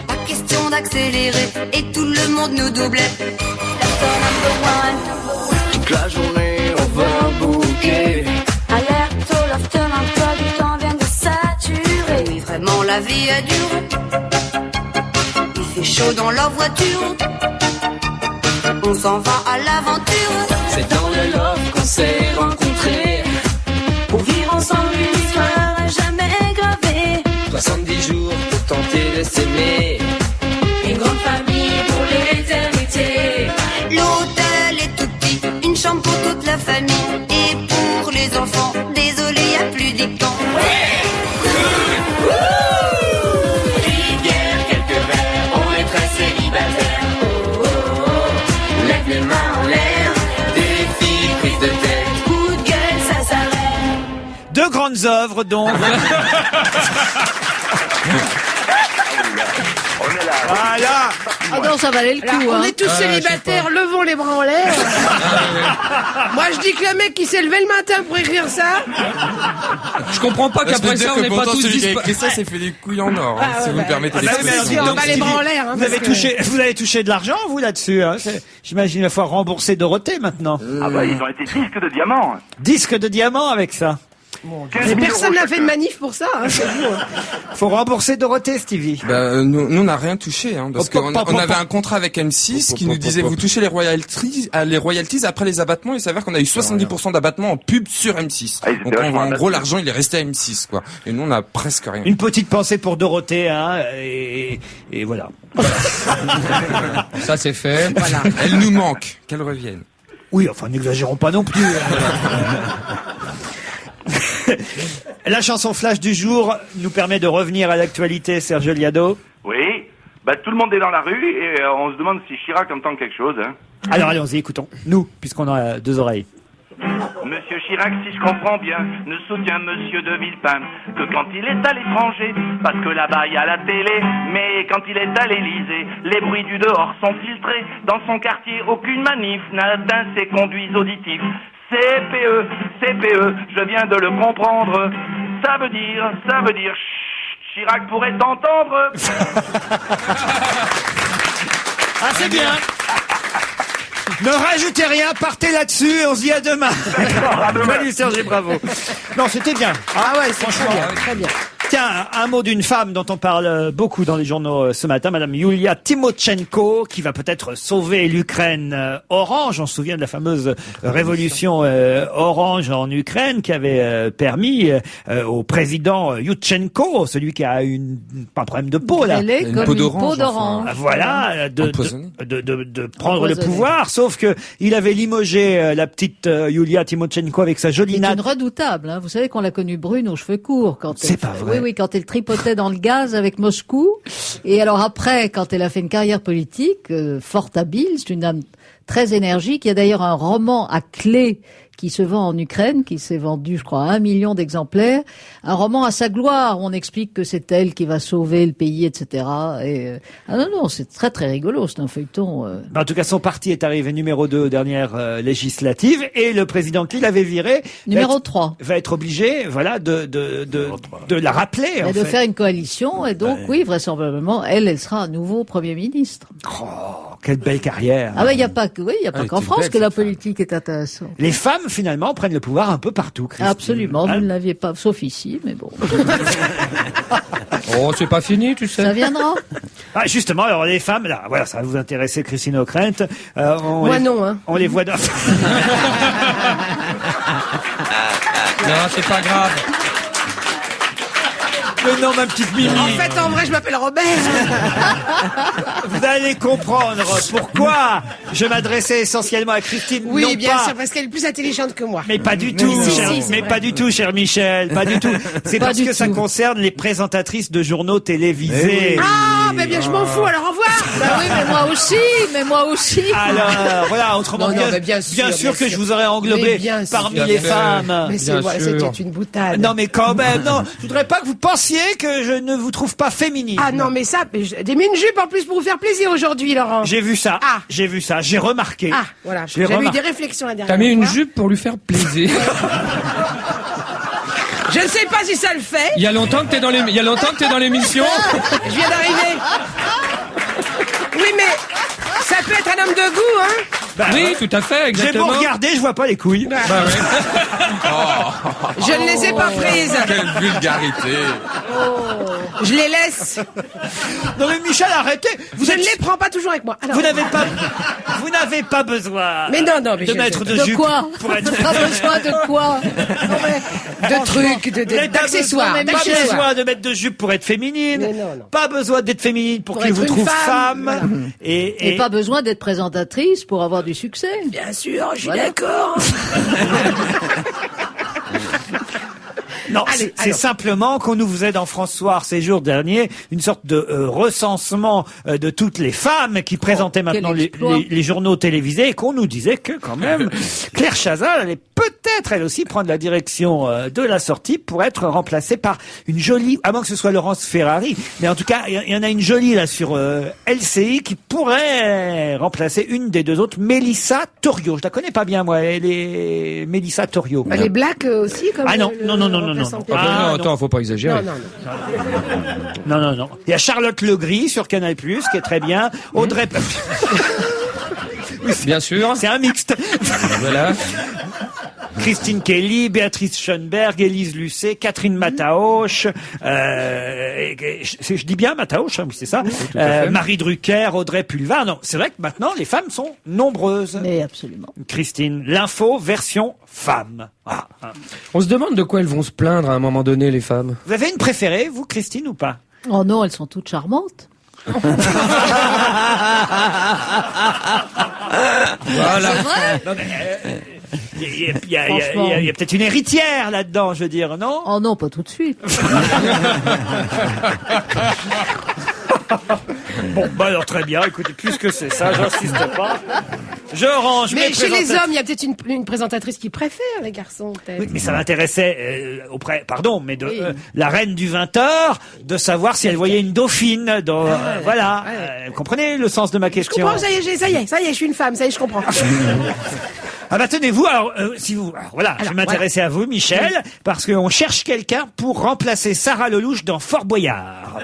Pas question d'accélérer et tout le monde nous doublait. Toute la journée, on veut un bouquet. Alerte au loft, l'emploi du temps vient de saturer. Oui, vraiment la vie est dure. Il fait chaud dans la voiture. On s'en va à l'aventure. C'est dans le love qu'on s'est rencontrés. Pour vivre ensemble une histoire à jamais gravée. 70 jours pour tenter de s'aimer. Une grande famille pour l'éternité. L'hôtel est tout petit, une chambre pour toute la famille. Et pour les enfants, désolé, y a plus dicton. Rivière, quelques verres, on est très célibataires. Oh, oh, oh. Lève les mains en l'air, défi, prise de tête. Coup de gueule, ça s'arrête. Deux grandes œuvres, donc. On est là. Voilà. Ah non, ça valait le coup. Alors, on hein. est tous célibataires, levons les bras en l'air. Moi, je dis que le mec qui s'est levé le matin pour écrire ça, Je comprends pas qu'après ça, on n'est pas tous celui qui a dispo... écrit ça s'est fait des couilles en or, hein, si vous me permettez bah oui, mais l'expression. alors, on va les bras en l'air. Hein, Vous avez parce que- vous avez touché de l'argent, vous, là-dessus. Hein. J'imagine, il va falloir rembourser Dorothée, maintenant. Ah bah, ils ont été disques de diamant. Disque de diamant avec ça. 15 Mais 000 personne euros n'a fait de chacun. manif pour ça, hein, c'est vous. Hein. Faut rembourser Dorothée, Stevie. Nous on n'a rien touché, hein, parce Hop, qu'on hop, hop, on avait hop. un contrat avec M6 qui nous disait vous touchez les royalties après les abattements. Il s'avère qu'on a eu 70% d'abattements en pub sur M6. Ah, ils étaient Donc vachement en gros abattus. l'argent il est resté à M6 quoi. Et nous on a presque rien. Une petite pensée pour Dorothée, hein, et voilà. Ça, c'est fait. Voilà. Elle nous manque, qu'elle revienne. Oui, enfin, n'exagérons pas non plus. La chanson flash du jour nous permet de revenir à l'actualité, Serge Liado. Oui. Bah, tout le monde est dans la rue et on se demande si Chirac entend quelque chose. Hein. Alors allons-y, écoutons. Nous, puisqu'on a deux oreilles. Monsieur Chirac, si je comprends bien, ne soutient Monsieur de Villepin que quand il est à l'étranger, parce que là-bas il y a la télé, mais quand il est à l'Élysée, les bruits du dehors sont filtrés. Dans son quartier, aucune manif n'atteint ses conduits auditifs. CPE, je viens de le comprendre. Ça veut dire, chut, Chirac pourrait t'entendre. Ah, c'est bien. Ne rajoutez rien, partez là-dessus et on se dit à demain. Salut Serge, bravo. Non, c'était bien. Ah ouais, c'est très bien, très bien. Tiens, un mot d'une femme dont on parle beaucoup dans les journaux ce matin, Madame Yulia Tymoshenko, qui va peut-être sauver l'Ukraine orange. On se souvient de la fameuse révolution orange en Ukraine qui avait permis au président Yushchenko, celui qui a un problème de peau là, Elle est Une comme peau une d'orange, peau d'orange. voilà, Empoisonné. de prendre le Empoisonné. pouvoir. Sauf que il avait limogé la petite Yulia Tymoshenko avec sa jolie C'est natte. une redoutable. Hein. Vous savez qu'on l'a connue brune aux cheveux courts quand C'est elle, pas vrai. Oui, quand elle tripotait dans le gaz avec Moscou. Et alors après, quand elle a fait une carrière politique fort habile, c'est une dame très énergique. Il y a d'ailleurs un roman à clé qui se vend en Ukraine, qui s'est vendu, je crois, à 1 million d'exemplaires. Un roman à sa gloire, où on explique que c'est elle qui va sauver le pays, etc. Et, ah non, c'est très très rigolo, c'est un feuilleton. En tout cas, son parti est arrivé numéro 2 aux dernières législatives et le président qui l'avait viré Numéro 3. va être obligé, voilà, de la rappeler. En Et de fait. faire une coalition, et donc, oui, vraisemblablement, elle sera à nouveau Premier ministre. Oh, quelle belle carrière. Ah ouais, il n'y a pas que, oui, il y a pas Elle qu'en était France belle, que la cette femme. politique est intéressante. Les femmes, finalement, prennent le pouvoir un peu partout, Christine. Absolument, Hein vous ne l'aviez pas, sauf ici, mais bon. Oh, c'est pas fini, tu sais. Ça viendra. Ah, justement, alors les femmes, là, voilà, ça va vous intéresser, Christine O'Krent. Moi non, hein. On les voit dans... Non, c'est pas grave. Mais non, ma petite Mimi. En fait, en vrai, je m'appelle Robert. Vous allez comprendre pourquoi je m'adressais essentiellement à Christine. Oui, non bien pas... sûr, parce qu'elle est plus intelligente que moi. Mais pas du tout, pas du tout, cher Michel, pas du tout. C'est parce que ça concerne les présentatrices de journaux télévisés. Ah, ben bien, je m'en fous, alors au revoir. Bah oui, mais moi aussi. Alors, voilà, autrement Non, non, dit, mais bien sûr que je vous aurais englobé parmi les femmes. Mais c'était une boutade. Non, mais quand même, non, je voudrais pas que vous pensiez que je ne vous trouve pas féminine. Ah non, mais ça, j'ai mis une jupe en plus pour vous faire plaisir aujourd'hui, Laurent. J'ai vu ça, j'ai remarqué. Ah, voilà, j'avais eu des réflexions la dernière fois. T'as mis une jupe pour lui faire plaisir. Je ne sais pas si ça le fait. Il y a longtemps que t'es dans l'émission. Je viens d'arriver. Oui, mais ça peut être un homme de goût, hein. Bah, oui, tout à fait, exactement. J'ai beau regarder, je vois pas les couilles. Bah ouais. Je ne les ai pas prises. Quelle vulgarité. Je les laisse. Non mais Michel, arrêtez. Je ne les prends pas toujours avec moi. Alors, vous n'avez pas besoin. Mais non, mais de mettre de jupe pour être. Pas besoin de quoi? De trucs, d'accessoires. Pas besoin de mettre de jupe pour être féminine. Mais non. Pas besoin d'être féminine pour qu'il être vous une trouve femme. Voilà. Et pas besoin d'être présentatrice pour avoir du succès. Bien sûr, je suis d'accord. Non, c'est simplement qu'on nous faisait dans France Soir ces jours derniers une sorte de recensement de toutes les femmes qui présentaient maintenant les journaux télévisés et qu'on nous disait que quand même Claire Chazal allait peut-être elle aussi prendre la direction de la sortie pour être remplacée par une jolie, à moins que ce soit Laurence Ferrari, mais en tout cas il y en a une jolie là sur LCI qui pourrait remplacer une des deux autres, Mélissa Torio. Je la connais pas bien moi, elle est Mélissa Torio. Elle est black aussi comme Ah non. Non, attends, faut pas exagérer. Non. Il y a Charlotte Legris sur Canal+, qui est très bien. Audrey... Bien sûr. C'est un mixte. Voilà. Christine Kelly, Béatrice Schoenberg, Élise Lucet, Catherine Mataoche, je dis bien Mataoche, hein, oui, c'est ça. Marie Drucker, Audrey Pulvar. Non, c'est vrai que maintenant les femmes sont nombreuses. Mais absolument. Christine, l'info version femme. Ah. On se demande de quoi elles vont se plaindre à un moment donné, les femmes. Vous avez une préférée, vous, Christine, ou pas? Oh non, elles sont toutes charmantes. Voilà. C'est vrai. Il y a peut-être une héritière là-dedans, je veux dire, non? Oh non, pas tout de suite. Bon, bah alors très bien, écoutez, puisque c'est ça, j'insiste pas. Je range mes Mais chez les présentatrices. hommes, il y a peut-être une présentatrice qui préfère les garçons, peut-être. Oui, mais ça m'intéressait la reine du 20h, de savoir si elle voyait une dauphine. Vous comprenez le sens de ma Je question? comprends, ça y est, je suis une femme, ça y est, je comprends. Ah bah tenez-vous, alors je vais m'intéresser à vous, Michel, parce qu'on cherche quelqu'un pour remplacer Sarah Lelouch dans Fort Boyard.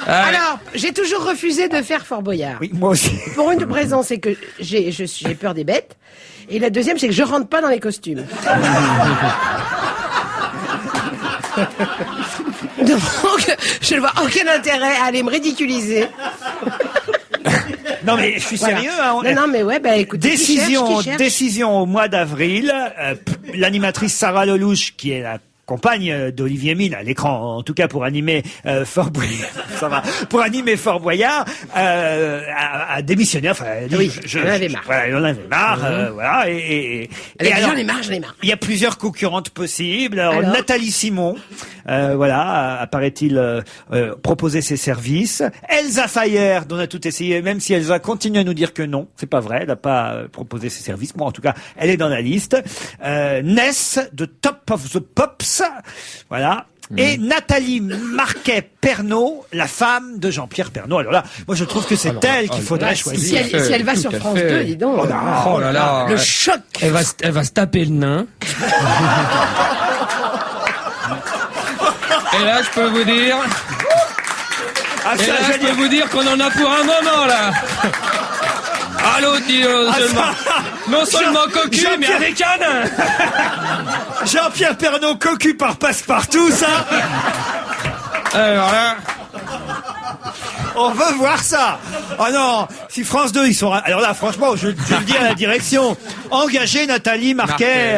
Alors, j'ai toujours refusé de faire Fort Boyard. Oui, moi aussi. Pour une raison, c'est que j'ai peur des bêtes. Et la deuxième, c'est que je rentre pas dans les costumes. Donc, je ne vois aucun intérêt à aller me ridiculiser. Non mais je suis sérieux. Hein, non mais ouais, bah écoutez, décision au mois d'avril. L'animatrice Sarah Lelouch, qui est la compagne d'Olivier Mine à l'écran, en tout cas pour animer Fort Boyard, ça va, pour animer Fort Boyard, a démissionné. Enfin, elle en avait marre. Voilà, elle en avait marre. Voilà, j'en ai marre. Il y a plusieurs concurrentes possibles. Alors, Nathalie Simon, apparaît-il proposer ses services. Elsa Fayer, dont on a tout essayé, même si Elsa continue à nous dire que non, c'est pas vrai, elle n'a pas proposé ses services. Moi, en tout cas, elle est dans la liste. Ness de Top of the Pops. Voilà. Et Nathalie Marquet-Pernot, la femme de Jean-Pierre Pernaut. Alors là, moi je trouve que c'est elle qu'il faudrait choisir. Si elle va sur France 2, dis donc. Oh là là. Le choc. Elle va se taper le nain. Et là, je peux vous dire... je peux vous dire qu'on en a pour un moment, là. Allô, non seulement cocu, mais avec un nain. Jean-Pierre Pernaut cocu par Passepartout, ça. Alors là... On veut voir ça. Oh non, Si France 2, ils sont... Alors là, franchement, je le dis à la direction. Engager Nathalie Marquet,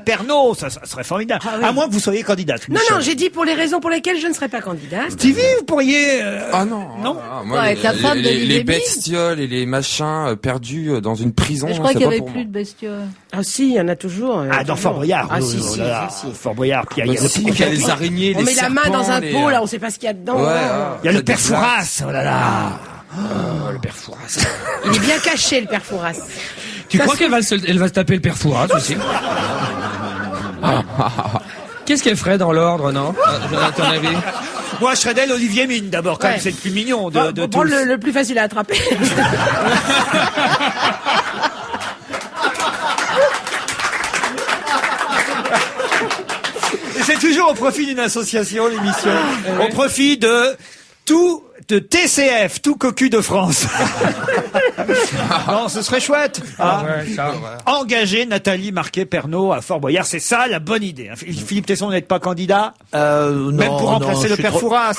Pernaut, ça serait formidable. Ah oui. À moins que vous soyez candidate. Non, Michel. non, j'ai dit pour les raisons pour lesquelles je ne serai pas candidate. Stevie, vous pourriez... Ah non. Non. Moi, avec la femme de les Lily bestioles et les machins perdus dans une prison. Mais je crois c'est qu'il n'y pas avait pour plus moi. de bestioles. Ah si, il y en a toujours. Ah, dans Fort Boyard. Ah oui, si, oui, si, oh là là. si. Fort Boyard, puis il y a Si, il y a les araignées, On les met la main serpents, dans un les, pot, là, on sait pas ce qu'il y a dedans. Ouais, Il y a le père des Fouras, oh là là. Oh, le père Fouras. Il est bien caché, le père Fouras. Tu Ça crois se- qu'elle va se taper le père Fouras aussi? Qu'est-ce qu'elle ferait dans l'ordre, non? À ton avis? Moi, je serais d'elle Olivier Mine, d'abord, quand Ouais. même, c'est le plus mignon de Bon, tous. le plus facile à attraper. Et c'est toujours au profit d'une association, l'émission. Au profit de TCF, tout cocu de France. Non, ce serait chouette. Ah. Ouais, ça, ouais. Engager Nathalie Marquet-Pernaut à Fort Boyard, c'est ça la bonne idée. Philippe Tesson, vous n'êtes pas candidat, même pour remplacer le père Fouras.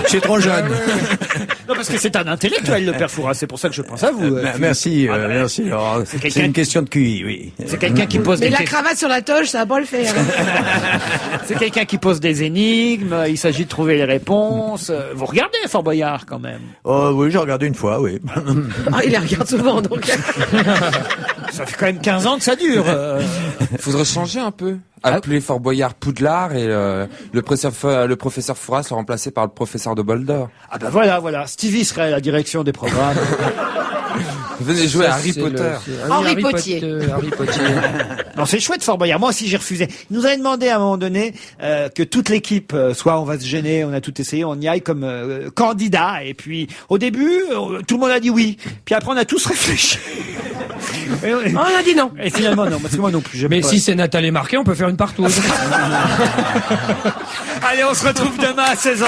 Je suis trop jeune. Non, parce que c'est un intellectuel, le père Fouras. C'est pour ça que je pense à vous. Philippe. Merci, Ah, bah, merci. Laurent. c'est quelqu'un C'est une qui- question de QI, oui. C'est quelqu'un qui pose Mais des la questions. cravate sur la toge, ça va pas le faire. C'est quelqu'un qui pose des énigmes. Il s'agit de trouver les réponses. Vous regardez Fort Boyard quand même. Oh, oui, j'ai regardé une fois, oui. Ah, il les regarde souvent, donc. Ça fait quand même 15 ans que ça dure. Faudrait changer un peu. Appeler Fort Boyard Poudlard et le professeur Fouras le remplacer par le professeur de Boldor. Ah bah voilà. Stevie serait à la direction des programmes. Venez jouer à Ça, Harry c'est Potter. Henri Potier. Harry Potier. Non, c'est chouette Fort Boyard. Moi aussi j'ai refusé. Il nous avait demandé à un moment donné que toute l'équipe, soit on va se gêner, on a tout essayé, on y aille comme candidat. Et puis au début, tout le monde a dit oui. Puis après on a tous réfléchi. Et, Oh, on a dit non. et finalement non, parce que moi non plus. j'aime Mais pas. si c'est Nathalie Marquet, on peut faire une partouze. Allez, on se retrouve demain à 16h30.